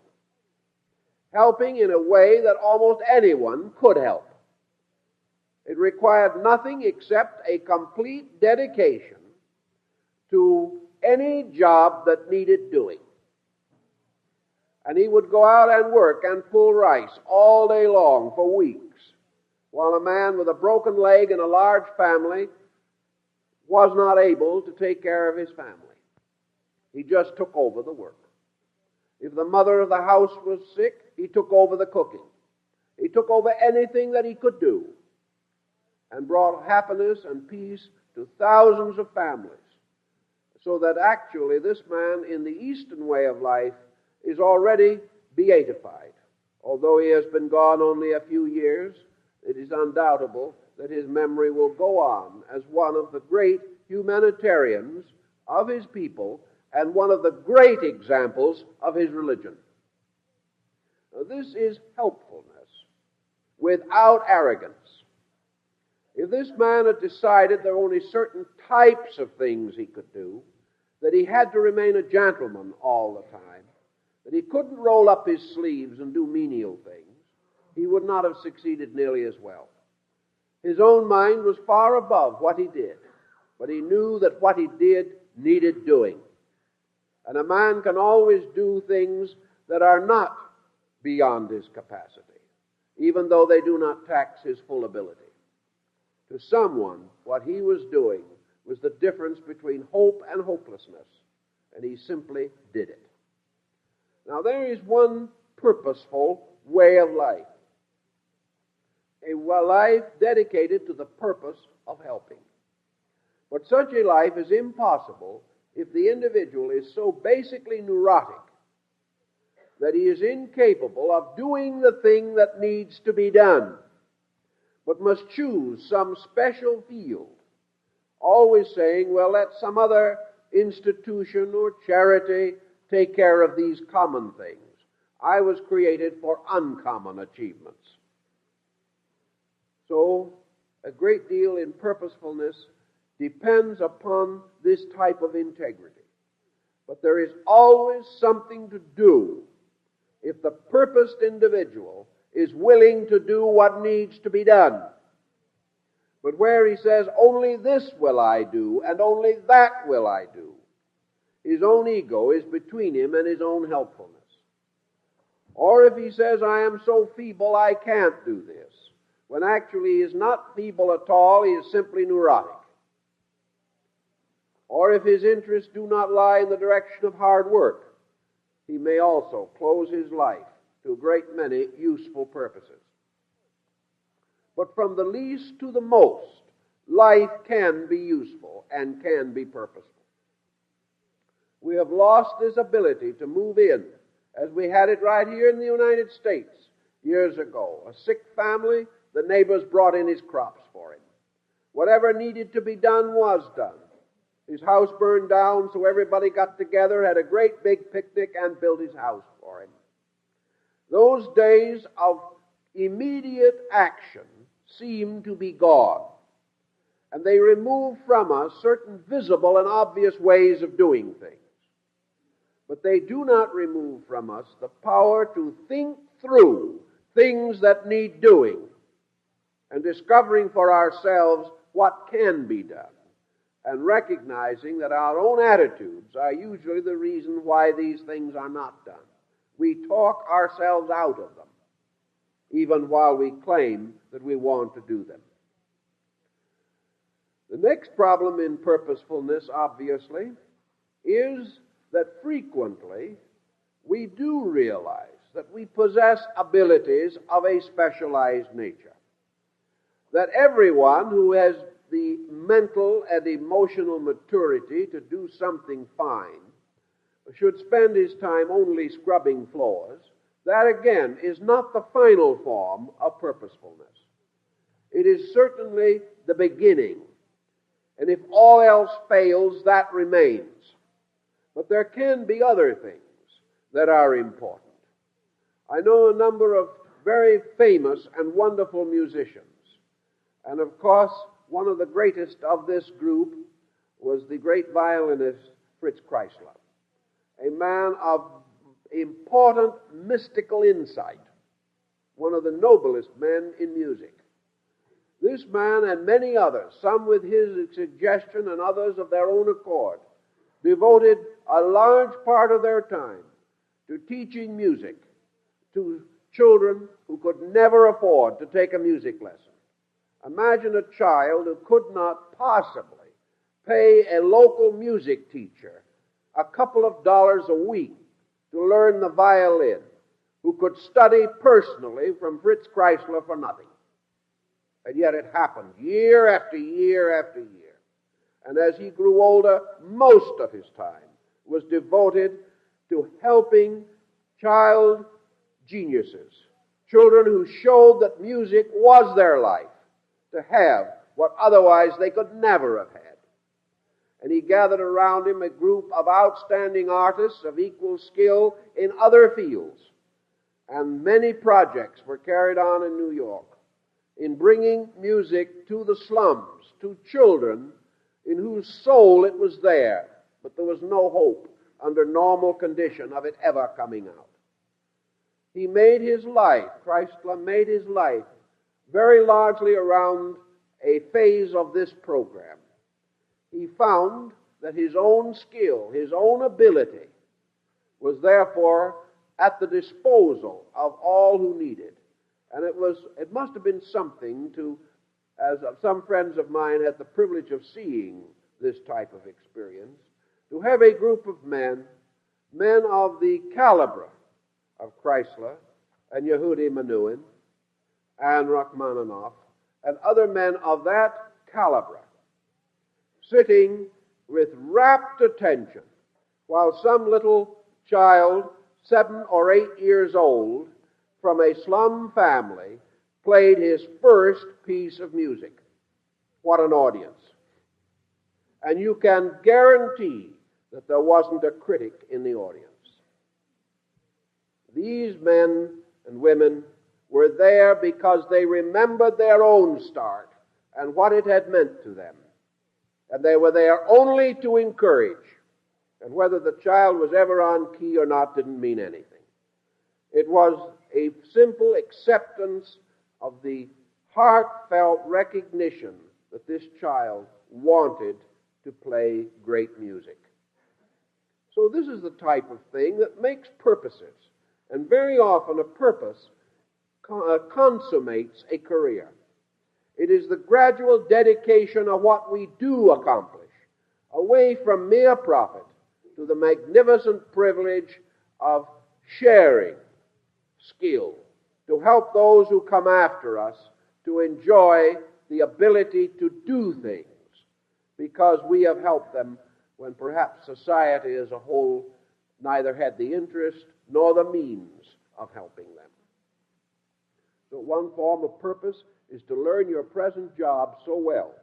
Helping in a way that almost anyone could help. It required nothing except a complete dedication to any job that needed doing. And he would go out and work and pull rice all day long for weeks, while a man with a broken leg and a large family was not able to take care of his family. He just took over the work. If the mother of the house was sick, he took over the cooking. He took over anything that he could do and brought happiness and peace to thousands of families, so that actually this man in the Eastern way of life is already beatified. Although he has been gone only a few years, it is undoubtable that his memory will go on as one of the great humanitarians of his people and one of the great examples of his religion. Now, this is helpfulness without arrogance. If this man had decided there were only certain types of things he could do, that he had to remain a gentleman all the time, that he couldn't roll up his sleeves and do menial things, he would not have succeeded nearly as well. His own mind was far above what he did, but he knew that what he did needed doing. And a man can always do things that are not beyond his capacity, even though they do not tax his full ability. To someone, what he was doing was the difference between hope and hopelessness, and he simply did it. Now, there is one purposeful way of life, a life dedicated to the purpose of helping. But such a life is impossible if the individual is so basically neurotic that he is incapable of doing the thing that needs to be done, but must choose some special field, always saying, well, let some other institution or charity take care of these common things. I was created for uncommon achievements. So, a great deal in purposefulness depends upon this type of integrity. But there is always something to do if the purposed individual is willing to do what needs to be done. But where he says, only this will I do, and only that will I do, his own ego is between him and his own helpfulness. Or if he says, I am so feeble I can't do this, when actually he is not feeble at all, he is simply neurotic. Or if his interests do not lie in the direction of hard work, he may also close his life to a great many useful purposes. But from the least to the most, life can be useful and can be purposeful. We have lost this ability to move in, as we had it right here in the United States years ago. A sick family, the neighbors brought in his crops for him. Whatever needed to be done was done. His house burned down, so everybody got together, had a great big picnic, and built his house for him. Those days of immediate action seem to be gone, and they remove from us certain visible and obvious ways of doing things. But they do not remove from us the power to think through things that need doing and discovering for ourselves what can be done, and recognizing that our own attitudes are usually the reason why these things are not done. We talk ourselves out of them, even while we claim that we want to do them. The next problem in purposefulness, obviously, is that frequently we do realize that we possess abilities of a specialized nature. That everyone who has the mental and emotional maturity to do something fine should spend his time only scrubbing floors. That, again, is not the final form of purposefulness. It is certainly the beginning. And if all else fails, that remains. But there can be other things that are important. I know a number of very famous and wonderful musicians. And of course, one of the greatest of this group was the great violinist Fritz Kreisler, a man of important mystical insight, one of the noblest men in music. This man and many others, some with his suggestion and others of their own accord, devoted a large part of their time to teaching music to children who could never afford to take a music lesson. Imagine a child who could not possibly pay a local music teacher a couple of dollars a week to learn the violin, who could study personally from Fritz Kreisler for nothing. And yet it happened year after year after year. And as he grew older, most of his time was devoted to helping child geniuses, children who showed that music was their life, to have what otherwise they could never have had. And he gathered around him a group of outstanding artists of equal skill in other fields. And many projects were carried on in New York in bringing music to the slums, to children in whose soul it was there, but there was no hope under normal condition of it ever coming out. He made his life, Kreisler made his life, very largely around a phase of this program. He found that his own skill, his own ability, was therefore at the disposal of all who needed. And it must have been something to, as some friends of mine had the privilege of seeing this type of experience, to have a group of men of the caliber of Kreisler and Yehudi Menuhin and Rachmaninoff and other men of that caliber, sitting with rapt attention while some little child, 7 or 8 years old, from a slum family, played his first piece of music. What an audience. And you can guarantee that there wasn't a critic in the audience. These men and women were there because they remembered their own start and what it had meant to them. And they were there only to encourage. And whether the child was ever on key or not didn't mean anything. It was a simple acceptance of the heartfelt recognition that this child wanted to play great music. So this is the type of thing that makes purposes. And very often a purpose consummates a career. It is the gradual dedication of what we do accomplish, away from mere profit to the magnificent privilege of sharing skill, to help those who come after us to enjoy the ability to do things because we have helped them when perhaps society as a whole neither had the interest nor the means of helping them. So one form of purpose is to learn your present job so well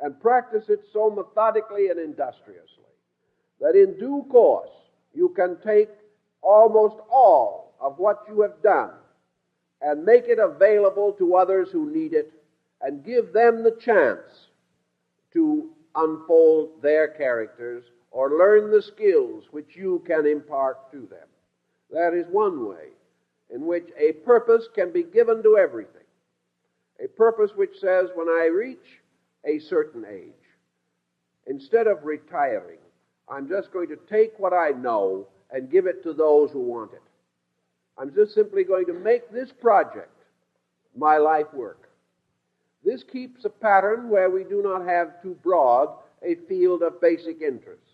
and practice it so methodically and industriously that in due course you can take almost all of what you have done and make it available to others who need it and give them the chance to unfold their characters or learn the skills which you can impart to them. That is one way in which a purpose can be given to everything. A purpose which says, when I reach a certain age, instead of retiring, I'm just going to take what I know and give it to those who want it. I'm just simply going to make this project my life work. This keeps a pattern where we do not have too broad a field of basic interests,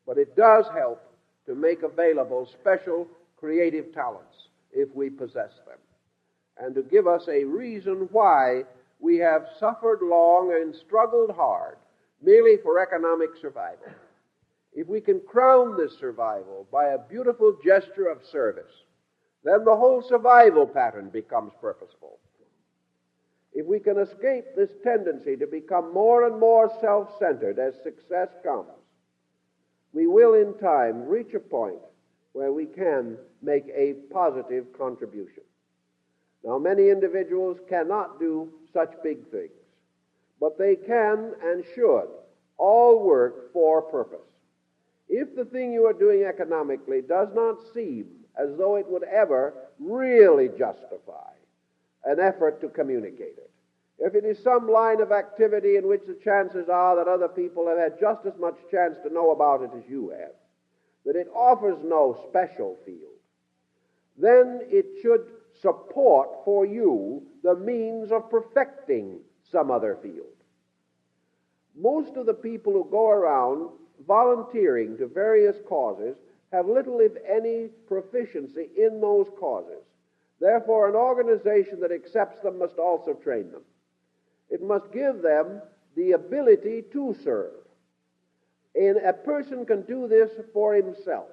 but it does help to make available special creative talents if we possess them, and to give us a reason why we have suffered long and struggled hard merely for economic survival. If we can crown this survival by a beautiful gesture of service, then the whole survival pattern becomes purposeful. If we can escape this tendency to become more and more self-centered as success comes, we will in time reach a point where we can make a positive contribution. Now, many individuals cannot do such big things, but they can and should all work for purpose. If the thing you are doing economically does not seem as though it would ever really justify an effort to communicate it, if it is some line of activity in which the chances are that other people have had just as much chance to know about it as you have, that it offers no special field, then it should support for you the means of perfecting some other field. Most of the people who go around volunteering to various causes have little, if any, proficiency in those causes. Therefore, an organization that accepts them must also train them. It must give them the ability to serve. And a person can do this for himself.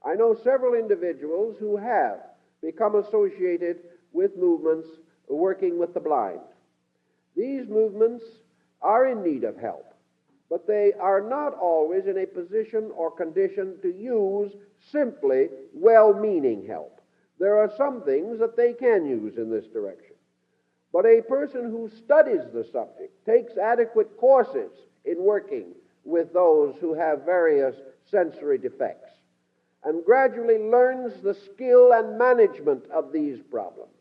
I know several individuals who have become associated with movements working with the blind. These movements are in need of help, but they are not always in a position or condition to use simply well-meaning help. There are some things that they can use in this direction. But a person who studies the subject, takes adequate courses in working with those who have various sensory defects, and gradually learns the skill and management of these problems.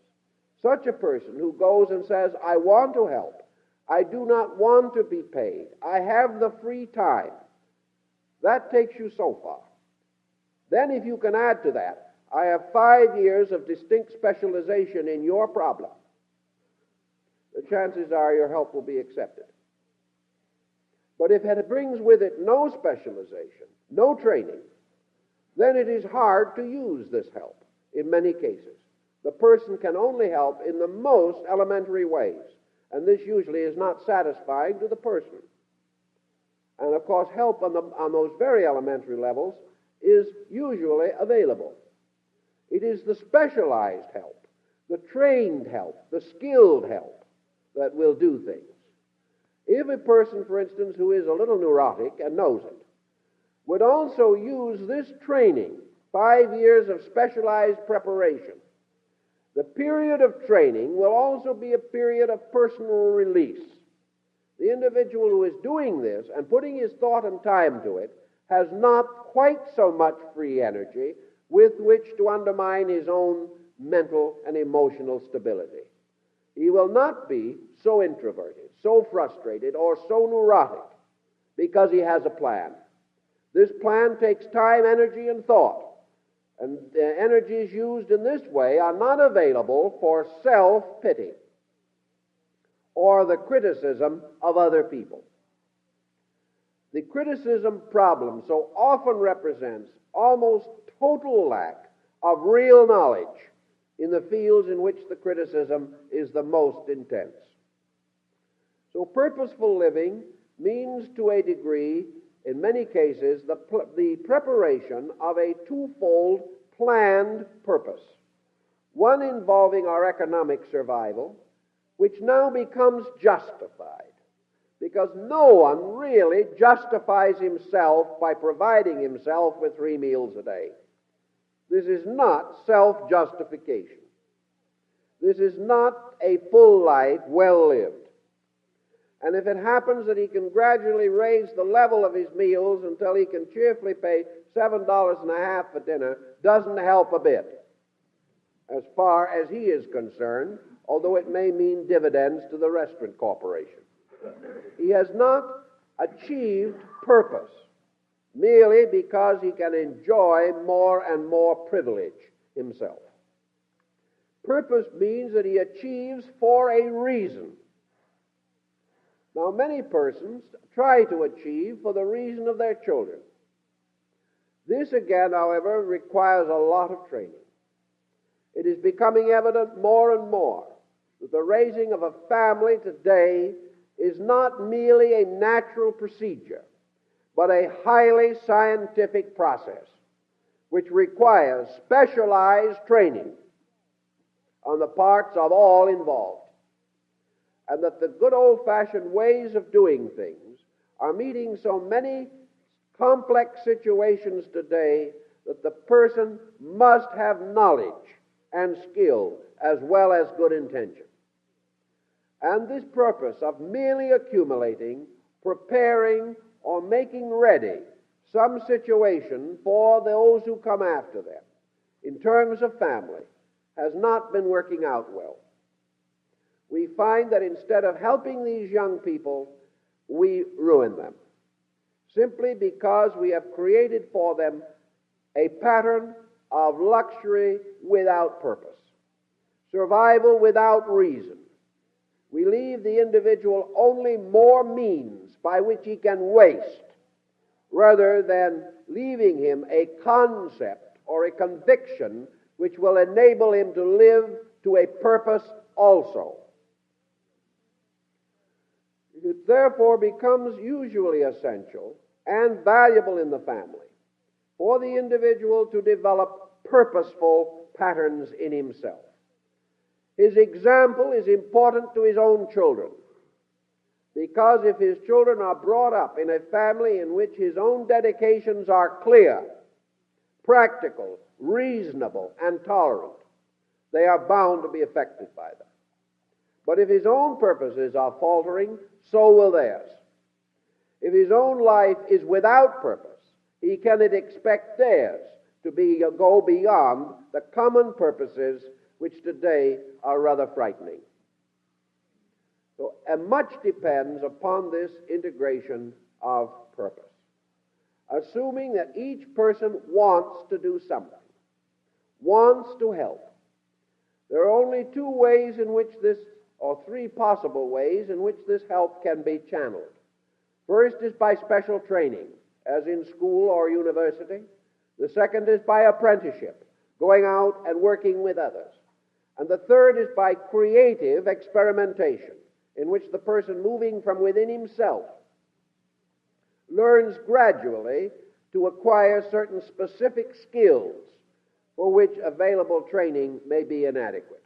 Such a person who goes and says, I want to help, I do not want to be paid, I have the free time, that takes you so far. Then if you can add to that, I have 5 years of distinct specialization in your problem, the chances are your help will be accepted. But if it brings with it no specialization, no training, then it is hard to use this help in many cases. The person can only help in the most elementary ways, and this usually is not satisfying to the person. And of course, help on those very elementary levels is usually available. It is the specialized help, the trained help, the skilled help that will do things. If a person, for instance, who is a little neurotic and knows it, would also use this training, 5 years of specialized preparation, the period of training will also be a period of personal release. The individual who is doing this and putting his thought and time to it has not quite so much free energy with which to undermine his own mental and emotional stability. He will not be so introverted, so frustrated or so neurotic because he has a plan. This plan takes time, energy, and thought. And the energies used in this way are not available for self-pity or the criticism of other people. The criticism problem so often represents almost total lack of real knowledge in the fields in which the criticism is the most intense. So purposeful living means, to a degree, in many cases, the preparation of a twofold planned purpose, one involving our economic survival, which now becomes justified, because no one really justifies himself by providing himself with 3 meals a day. This is not self-justification. This is not a full life well lived. And if it happens that he can gradually raise the level of his meals until he can cheerfully pay $7.50 for dinner, doesn't help a bit as far as he is concerned, although it may mean dividends to the restaurant corporation. He has not achieved purpose merely because he can enjoy more and more privilege himself. Purpose means that he achieves for a reason. Now, many persons try to achieve for the reason of their children. This again, however, requires a lot of training. It is becoming evident more and more that the raising of a family today is not merely a natural procedure, but a highly scientific process which requires specialized training on the parts of all involved. And that the good old-fashioned ways of doing things are meeting so many complex situations today that the person must have knowledge and skill as well as good intention. And this purpose of merely accumulating, preparing, or making ready some situation for those who come after them in terms of family has not been working out well. We find that instead of helping these young people, we ruin them, simply because we have created for them a pattern of luxury without purpose, survival without reason. We leave the individual only more means by which he can waste, rather than leaving him a concept or a conviction which will enable him to live to a purpose also. It therefore becomes usually essential and valuable in the family for the individual to develop purposeful patterns in himself. His example is important to his own children, because if his children are brought up in a family in which his own dedications are clear, practical, reasonable, and tolerant, they are bound to be affected by them. But if his own purposes are faltering, so will theirs. If his own life is without purpose, he cannot expect theirs to go beyond the common purposes which today are rather frightening. So much depends upon this integration of purpose, assuming that each person wants to do something, wants to help. There are only 2 ways in which this, or 3 possible ways in which this help can be channeled. First is by special training, as in school or university. The second is by apprenticeship, going out and working with others. And the third is by creative experimentation, in which the person moving from within himself learns gradually to acquire certain specific skills for which available training may be inadequate.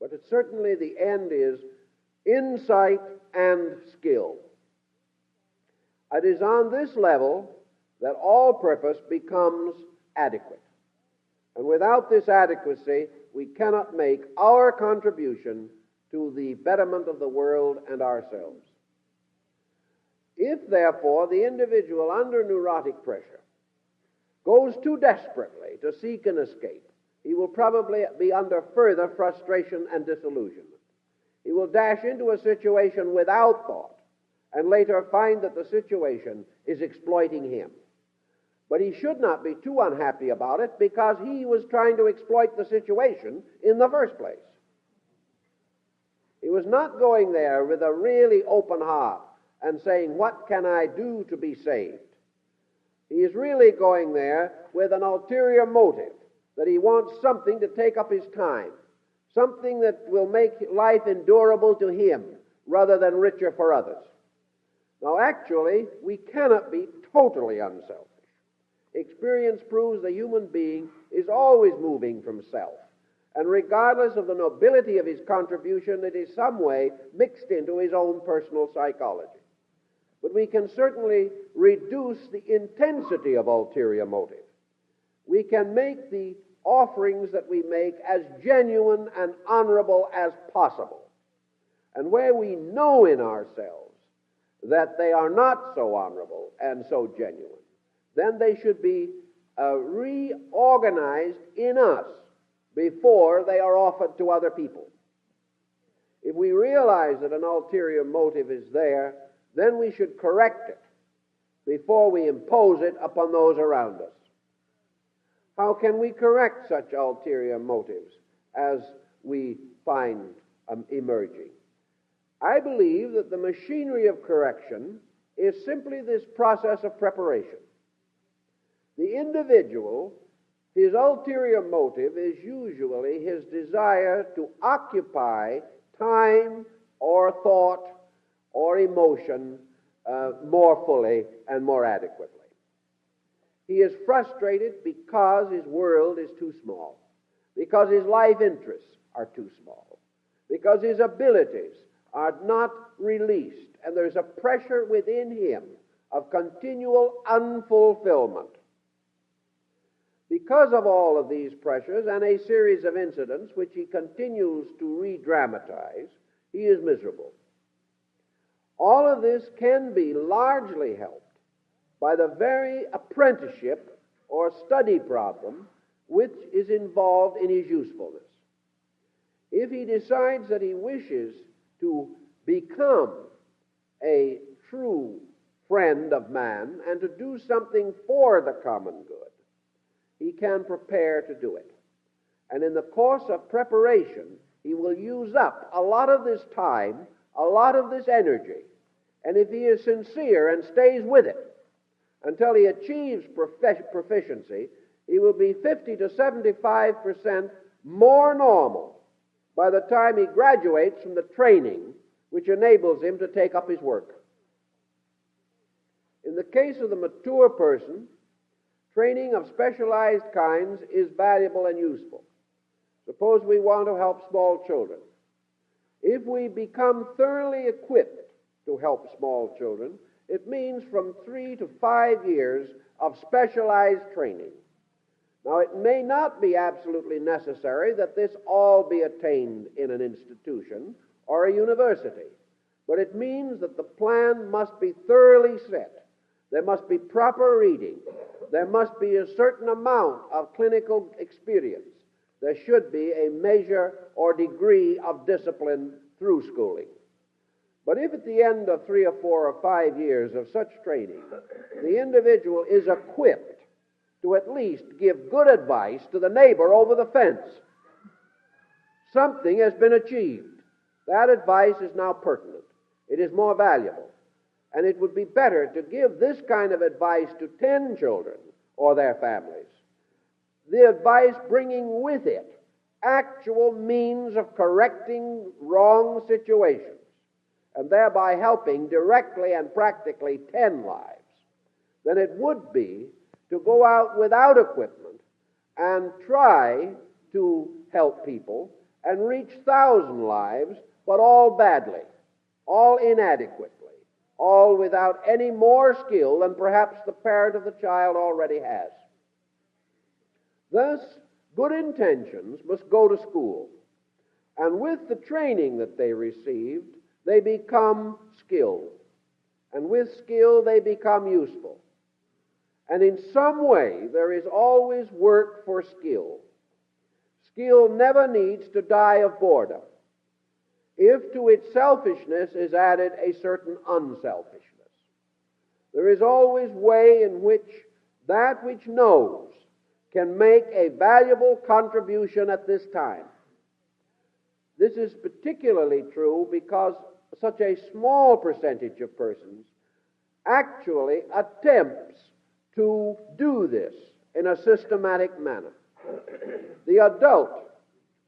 But certainly the end is insight and skill. It is on this level that all purpose becomes adequate. And without this adequacy, we cannot make our contribution to the betterment of the world and ourselves. If, therefore, the individual under neurotic pressure goes too desperately to seek an escape, he will probably be under further frustration and disillusionment. He will dash into a situation without thought and later find that the situation is exploiting him. But he should not be too unhappy about it because he was trying to exploit the situation in the first place. He was not going there with a really open heart and saying, what can I do to be saved? He is really going there with an ulterior motive, that he wants something to take up his time, something that will make life endurable to him rather than richer for others. Now, actually, we cannot be totally unselfish. Experience proves the human being is always moving from self, and regardless of the nobility of his contribution, it is some way mixed into his own personal psychology. But we can certainly reduce the intensity of ulterior motive. We can make the offerings that we make as genuine and honorable as possible. And where we know in ourselves that they are not so honorable and so genuine, then they should be reorganized in us before they are offered to other people. If we realize that an ulterior motive is there, then we should correct it before we impose it upon those around us. How can we correct such ulterior motives as we find emerging? I believe that the machinery of correction is simply this process of preparation. The individual, his ulterior motive is usually his desire to occupy time or thought or emotion more fully and more adequately. He is frustrated because his world is too small, because his life interests are too small, because his abilities are not released, and there's a pressure within him of continual unfulfillment. Because of all of these pressures and a series of incidents which he continues to re-dramatize, he is miserable. All of this can be largely helped by the very apprenticeship or study problem which is involved in his usefulness. If he decides that he wishes to become a true friend of man and to do something for the common good, he can prepare to do it. And in the course of preparation, he will use up a lot of this time, a lot of this energy. And if he is sincere and stays with it until he achieves proficiency, he will be 50 to 75% more normal by the time he graduates from the training which enables him to take up his work. In the case of the mature person, training of specialized kinds is valuable and useful. Suppose we want to help small children. If we become thoroughly equipped to help small children, it means from 3 to 5 years of specialized training. Now, it may not be absolutely necessary that this all be attained in an institution or a university, but it means that the plan must be thoroughly set. There must be proper reading. There must be a certain amount of clinical experience. There should be a measure or degree of discipline through schooling. But if at the end of 3 or 4 or 5 years of such training, the individual is equipped to at least give good advice to the neighbor over the fence, something has been achieved. That advice is now pertinent. It is more valuable. And it would be better to give this kind of advice to 10 children or their families. The advice bringing with it actual means of correcting wrong situations and thereby helping directly and practically 10 lives, than it would be to go out without equipment and try to help people and reach 1,000 lives, but all badly, all inadequately, all without any more skill than perhaps the parent of the child already has. Thus, good intentions must go to school, and with the training that they received, they become skilled, and with skill they become useful. And in some way, there is always work for skill. Skill never needs to die of boredom. if to its selfishness is added a certain unselfishness. There is always way in which that which knows can make a valuable contribution at this time. This is particularly true because such a small percentage of persons actually attempts to do this in a systematic manner. The adult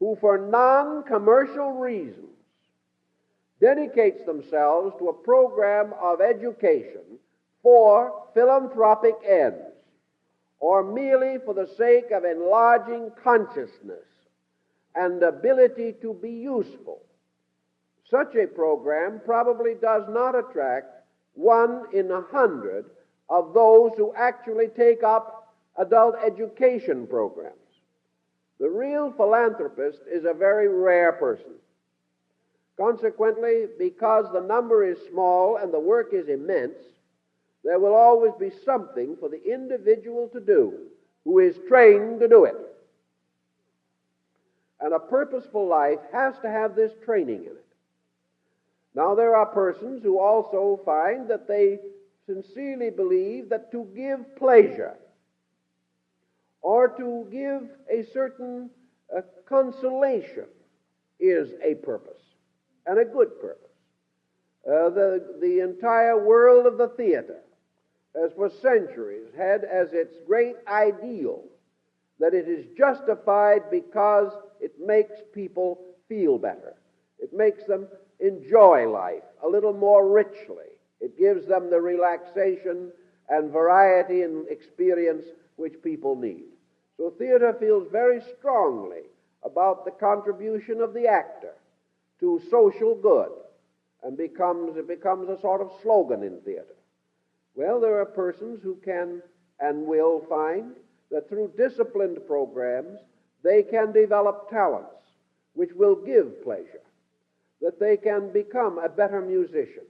who for non-commercial reasons dedicates themselves to a program of education for philanthropic ends, or merely for the sake of enlarging consciousness and ability to be useful, such a program probably does not attract 1 in 100 of those who actually take up adult education programs. The real philanthropist is a very rare person. Consequently, because the number is small and the work is immense, there will always be something for the individual to do who is trained to do it. And a purposeful life has to have this training in it. Now, there are persons who also find that they sincerely believe that to give pleasure or to give a certain consolation is a purpose, and a good purpose. The entire world of the theater has for centuries had as its great ideal that it is justified because it makes people feel better. It makes them enjoy life a little more richly. It gives them the relaxation and variety in experience which people need. So theater feels very strongly about the contribution of the actor to social good, and it becomes a sort of slogan in theater. Well, there are persons who can and will find that through disciplined programs they can develop talents which will give pleasure, that they can become a better musician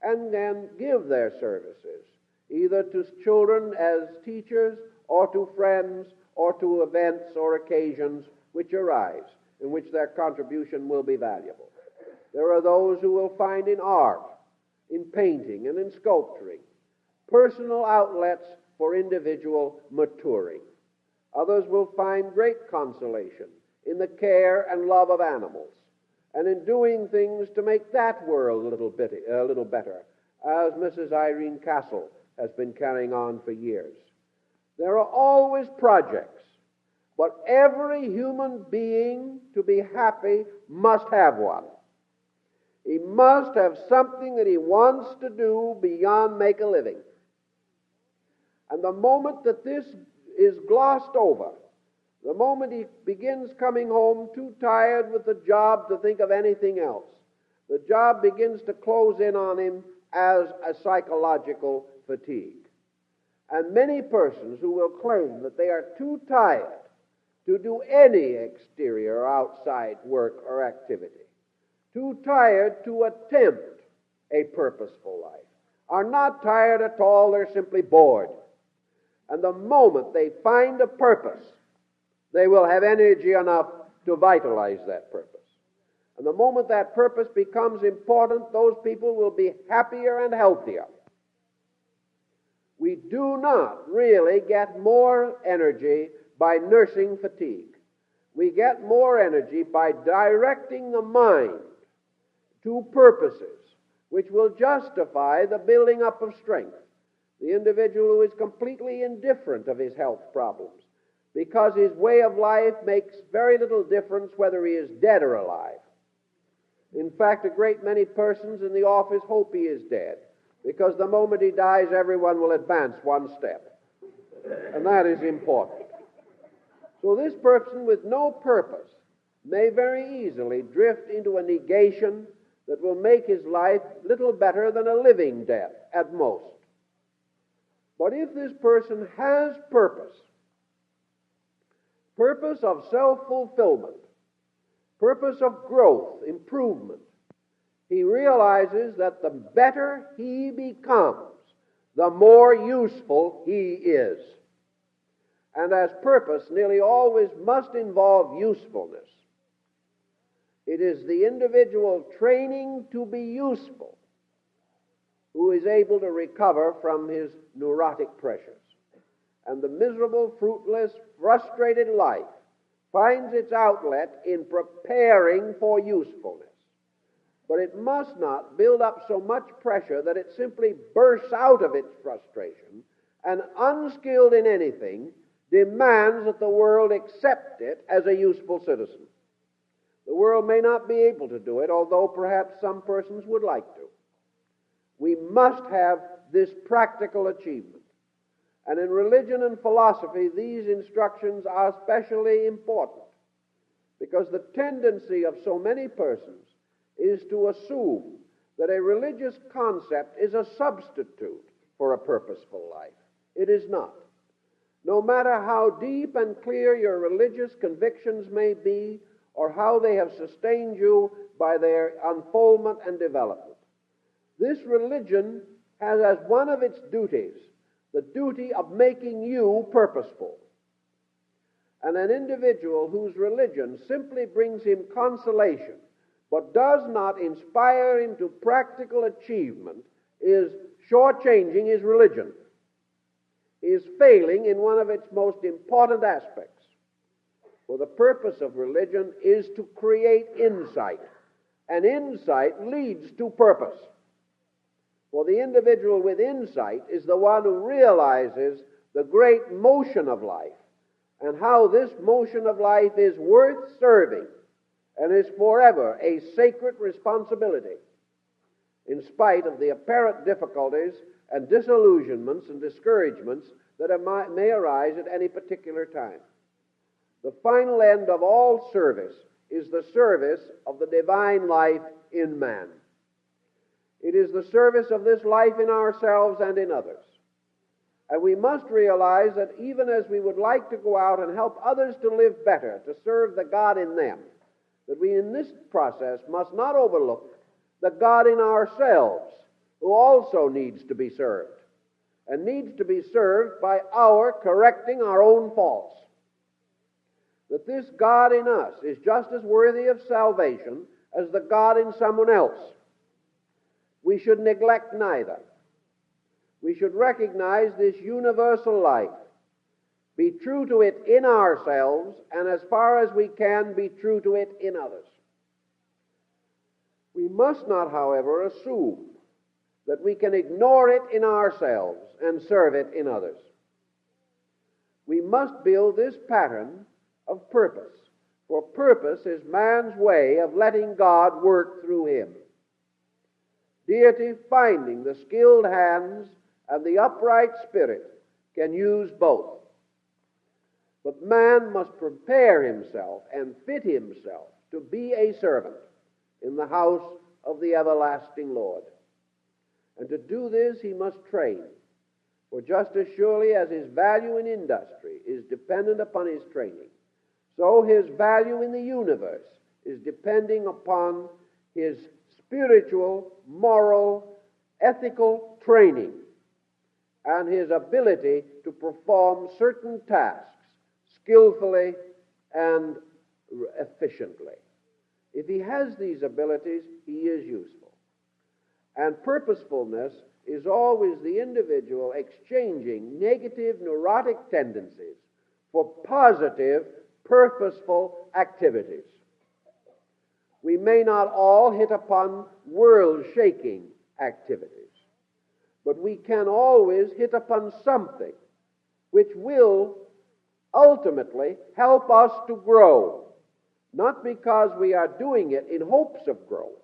and then give their services either to children as teachers or to friends or to events or occasions which arise in which their contribution will be valuable. There are those who will find in art, in painting, and in sculpturing personal outlets for individual maturing. Others will find great consolation in the care and love of animals and in doing things to make that world a little better, as Mrs. Irene Castle has been carrying on for years. There are always projects, but every human being to be happy must have one. He must have something that he wants to do beyond make a living. And the moment that this is glossed over, the moment he begins coming home too tired with the job to think of anything else, the job begins to close in on him as a psychological fatigue. And many persons who will claim that they are too tired to do any exterior or outside work or activity, too tired to attempt a purposeful life, are not tired at all, they're simply bored. And the moment they find a purpose, they will have energy enough to vitalize that purpose. And the moment that purpose becomes important, those people will be happier and healthier. We do not really get more energy by nursing fatigue. We get more energy by directing the mind to purposes which will justify the building up of strength. The individual who is completely indifferent of his health problems, because his way of life makes very little difference whether he is dead or alive. In fact, a great many persons in the office hope he is dead, because the moment he dies, everyone will advance one step. And that is important. So this person with no purpose may very easily drift into a negation that will make his life little better than a living death at most. But if this person has purpose of self-fulfillment, purpose of growth, improvement, he realizes that the better he becomes, the more useful he is. And as purpose nearly always must involve usefulness, It is the individual training to be useful who is able to recover from his neurotic pressures. And the miserable, fruitless, frustrated life finds its outlet in preparing for usefulness. But it must not build up so much pressure that it simply bursts out of its frustration and, unskilled in anything, demands that the world accept it as a useful citizen. The world may not be able to do it, although perhaps some persons would like to. We must have this practical achievement. And in religion and philosophy, these instructions are especially important, because the tendency of so many persons is to assume that a religious concept is a substitute for a purposeful life. It is not. No matter how deep and clear your religious convictions may be, or how they have sustained you by their unfoldment and development, this religion has as one of its duties the duty of making you purposeful. And an individual whose religion simply brings him consolation but does not inspire him to practical achievement is shortchanging his religion. He is failing in one of its most important aspects. For the purpose of religion is to create insight, and insight leads to purpose. For the individual with insight is the one who realizes the great motion of life and how this motion of life is worth serving and is forever a sacred responsibility, in spite of the apparent difficulties and disillusionments and discouragements that may arise at any particular time. The final end of all service is the service of the divine life in man. It is the service of this life in ourselves and in others. And we must realize that even as we would like to go out and help others to live better, to serve the God in them, that we in this process must not overlook the God in ourselves, who also needs to be served, and needs to be served by our correcting our own faults. That this God in us is just as worthy of salvation as the God in someone else. We should neglect neither. We should recognize this universal life, be true to it in ourselves, and as far as we can, be true to it in others. We must not, however, assume that we can ignore it in ourselves and serve it in others. We must build this pattern of purpose, for purpose is man's way of letting God work through him. Deity, finding the skilled hands and the upright spirit, can use both. But man must prepare himself and fit himself to be a servant in the house of the everlasting Lord. And to do this he must train, for just as surely as his value in industry is dependent upon his training, so his value in the universe is depending upon his spiritual, moral, ethical training and his ability to perform certain tasks skillfully and efficiently. If he has these abilities, he is useful. And purposefulness is always the individual exchanging negative neurotic tendencies for positive, purposeful activities. We may not all hit upon world-shaking activities, but we can always hit upon something which will ultimately help us to grow, not because we are doing it in hopes of growth,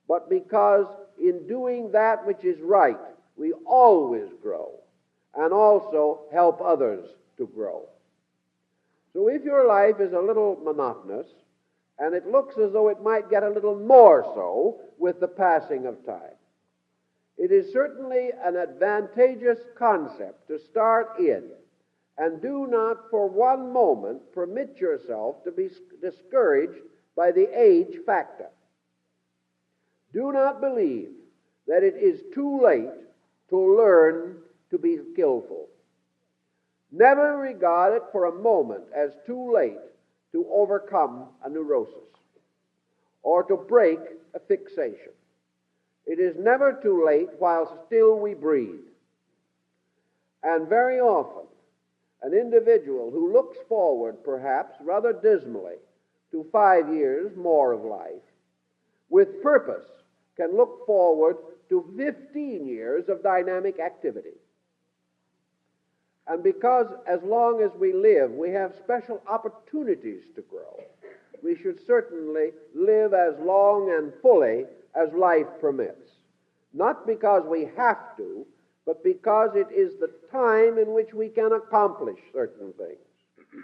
but because in doing that which is right, we always grow and also help others to grow. So if your life is a little monotonous, and it looks as though it might get a little more so with the passing of time, it is certainly an advantageous concept to start in, and do not for one moment permit yourself to be discouraged by the age factor. Do not believe that it is too late to learn to be skillful. Never regard it for a moment as too late to overcome a neurosis. or to break a fixation. It is never too late while still we breathe. And very often, an individual who looks forward, perhaps rather dismally, to 5 years more of life, with purpose, can look forward to 15 years of dynamic activity. And because as long as we live, we have special opportunities to grow, we should certainly live as long and fully as life permits. Not because we have to, but because it is the time in which we can accomplish certain things.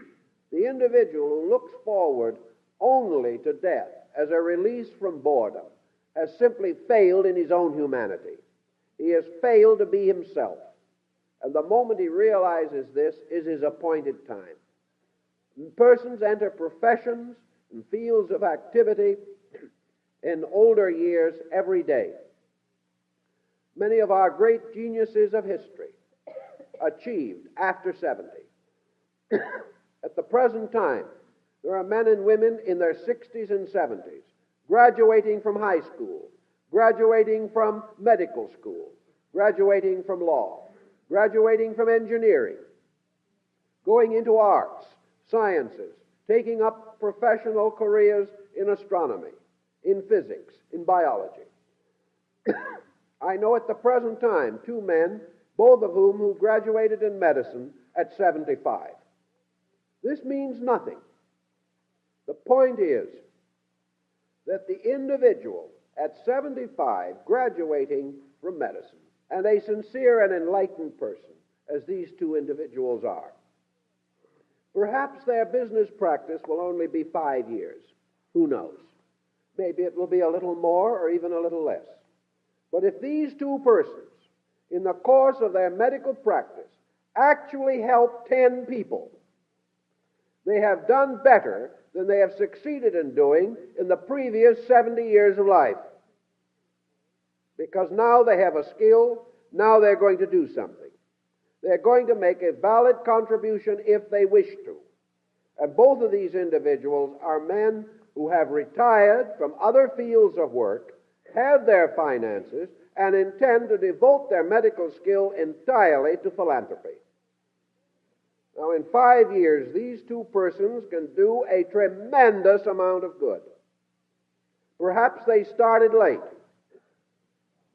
The individual who looks forward only to death as a release from boredom has simply failed in his own humanity. He has failed to be himself. And the moment he realizes this is his appointed time. Persons enter professions and fields of activity in older years every day. Many of our great geniuses of history achieved after 70. At the present time, there are men and women in their 60s and 70s, graduating from high school, graduating from medical school, graduating from law, graduating from engineering, going into arts, sciences, taking up professional careers in astronomy, in physics, in biology. I know at the present time 2 men, both of who graduated in medicine at 75. This means nothing. The point is that the individual at 75 graduating from medicine, and a sincere and enlightened person, as these 2 individuals are, perhaps their business practice will only be 5 years. Who knows? Maybe it will be a little more or even a little less. But if these 2 persons, in the course of their medical practice, actually help 10 people, they have done better than they have succeeded in doing in the previous 70 years of life. Because now they have a skill, now they're going to do something. They're going to make a valid contribution if they wish to. And both of these individuals are men who have retired from other fields of work, have their finances, and intend to devote their medical skill entirely to philanthropy. Now, in 5 years, these 2 persons can do a tremendous amount of good. Perhaps they started late,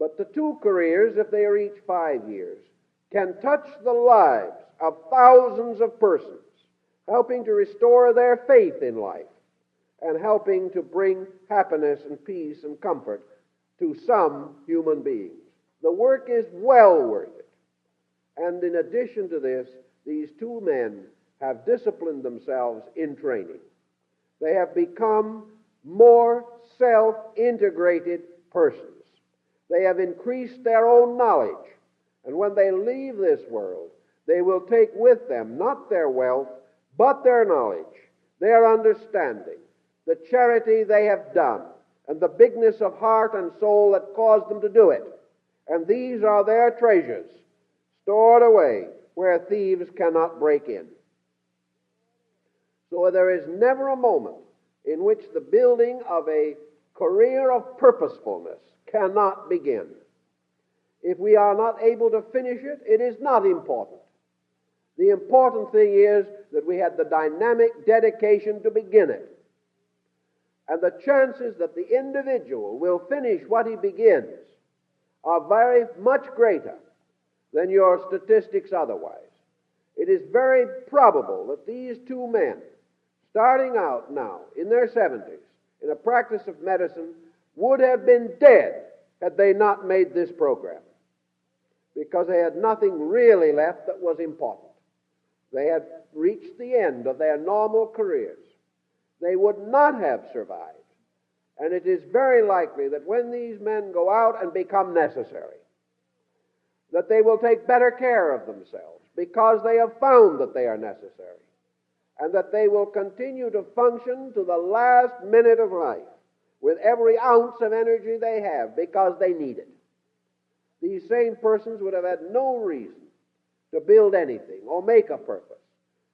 but the 2 careers, if they are each 5 years, can touch the lives of thousands of persons, helping to restore their faith in life and helping to bring happiness and peace and comfort to some human beings. The work is well worth it. And in addition to this, these 2 men have disciplined themselves in training. They have become more self-integrated persons. They have increased their own knowledge. And when they leave this world, they will take with them not their wealth, but their knowledge, their understanding, the charity they have done, and the bigness of heart and soul that caused them to do it. And these are their treasures, stored away where thieves cannot break in. So there is never a moment in which the building of a career of purposefulness cannot begin. If we are not able to finish it, it is not important. The important thing is that we had the dynamic dedication to begin it. And the chances that the individual will finish what he begins are very much greater than your statistics otherwise. It is very probable that these 2 men, starting out now in their 70s in a practice of medicine, would have been dead had they not made this program, because they had nothing really left that was important. They had reached the end of their normal careers. They would not have survived. And it is very likely that when these men go out and become necessary, that they will take better care of themselves because they have found that they are necessary, and that they will continue to function to the last minute of life with every ounce of energy they have because they need it. These same persons would have had no reason to build anything or make a purpose,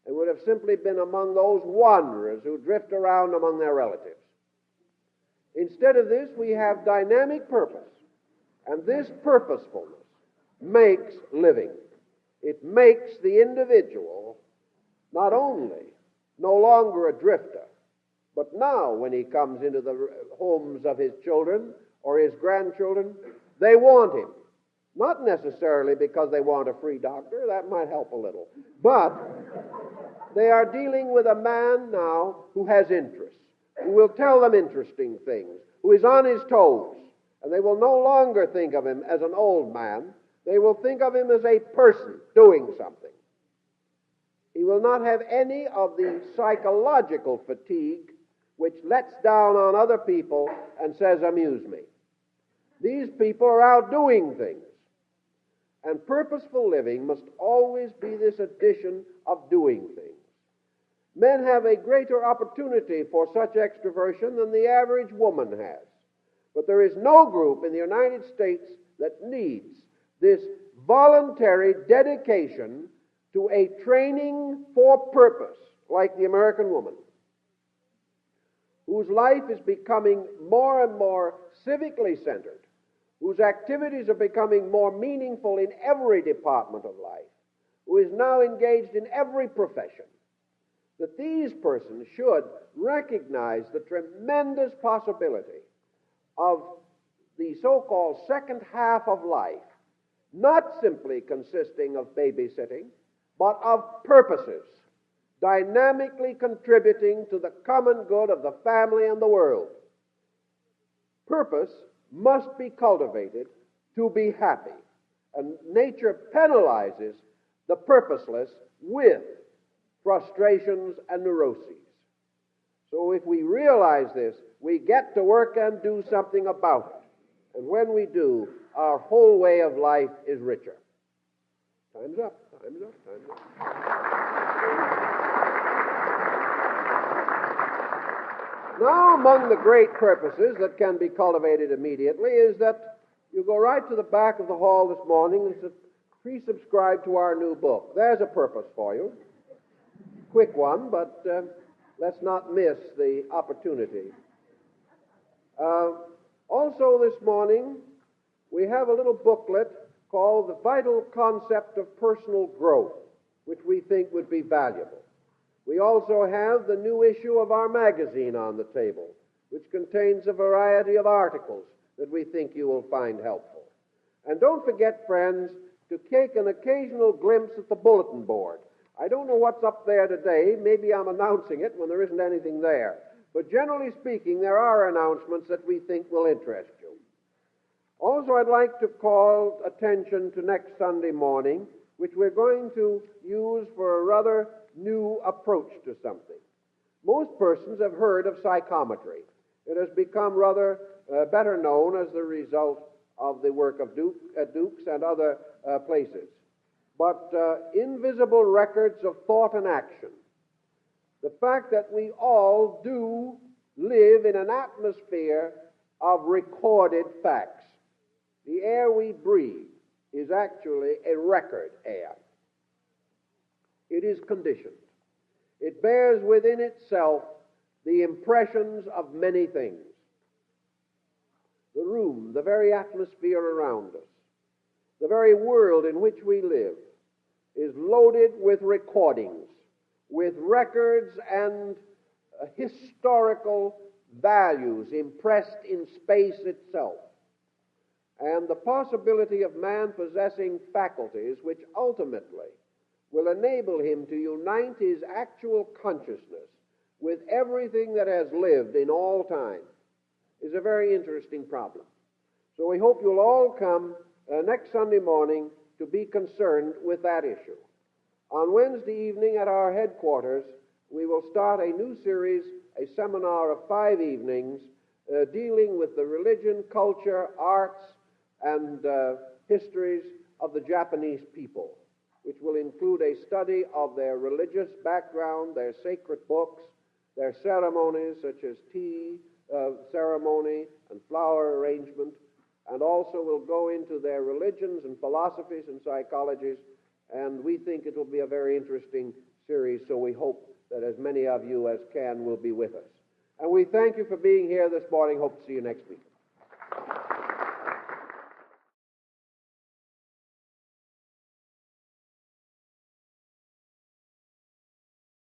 and would have simply been among those wanderers who drift around among their relatives. Instead of this, we have dynamic purpose. And this purposefulness makes living. It makes the individual not only no longer a drifter, but now when he comes into the homes of his children or his grandchildren, they want him. Not necessarily because they want a free doctor, that might help a little, but they are dealing with a man now who has interests, who will tell them interesting things, who is on his toes, and they will no longer think of him as an old man. They will think of him as a person doing something. He will not have any of the psychological fatigue which lets down on other people and says, amuse me. These people are out doing things. And purposeful living must always be this addition of doing things. Men have a greater opportunity for such extroversion than the average woman has. But there is no group in the United States that needs this voluntary dedication to a training for purpose like the American woman, whose life is becoming more and more civically centered, whose activities are becoming more meaningful in every department of life, who is now engaged in every profession, that these persons should recognize the tremendous possibility of the so-called second half of life, not simply consisting of babysitting, but of purposes, dynamically contributing to the common good of the family and the world. Purpose must be cultivated to be happy, and nature penalizes the purposeless with frustrations and neuroses. So if we realize this, we get to work and do something about it. And when we do, our whole way of life is richer. Time's up, time's up, time's up. Now, among the great purposes that can be cultivated immediately is that you go right to the back of the hall this morning and pre-subscribe to our new book. There's a purpose for you. Quick one, but let's not miss the opportunity. Also this morning, we have a little booklet called The Vital Concept of Personal Growth, which we think would be valuable. We also have the new issue of our magazine on the table, which contains a variety of articles that we think you will find helpful. And don't forget, friends, to take an occasional glimpse at the bulletin board. I don't know what's up there today. Maybe I'm announcing it when there isn't anything there. But generally speaking, there are announcements that we think will interest you. Also, I'd like to call attention to next Sunday morning, which we're going to use for a rather new approach to something. Most persons have heard of psychometry. It has become rather better known as the result of the work of Duke's and other places. But invisible records of thought and action. The fact that we all do live in an atmosphere of recorded facts. The air we breathe is actually a record air. It is conditioned. It bears within itself the impressions of many things. The room, the very atmosphere around us, the very world in which we live is loaded with recordings, with records and historical values impressed in space itself. And the possibility of man possessing faculties which ultimately will enable him to unite his actual consciousness with everything that has lived in all time is a very interesting problem. So we hope you'll all come next Sunday morning to be concerned with that issue. On Wednesday evening at our headquarters, we will start a new series, a seminar of 5 evenings, dealing with the religion, culture, arts, and histories of the Japanese people, which will include a study of their religious background, their sacred books, their ceremonies such as tea ceremony and flower arrangement, and also will go into their religions and philosophies and psychologies, and we think it will be a very interesting series, so we hope that as many of you as can will be with us. And we thank you for being here this morning. Hope to see you next week.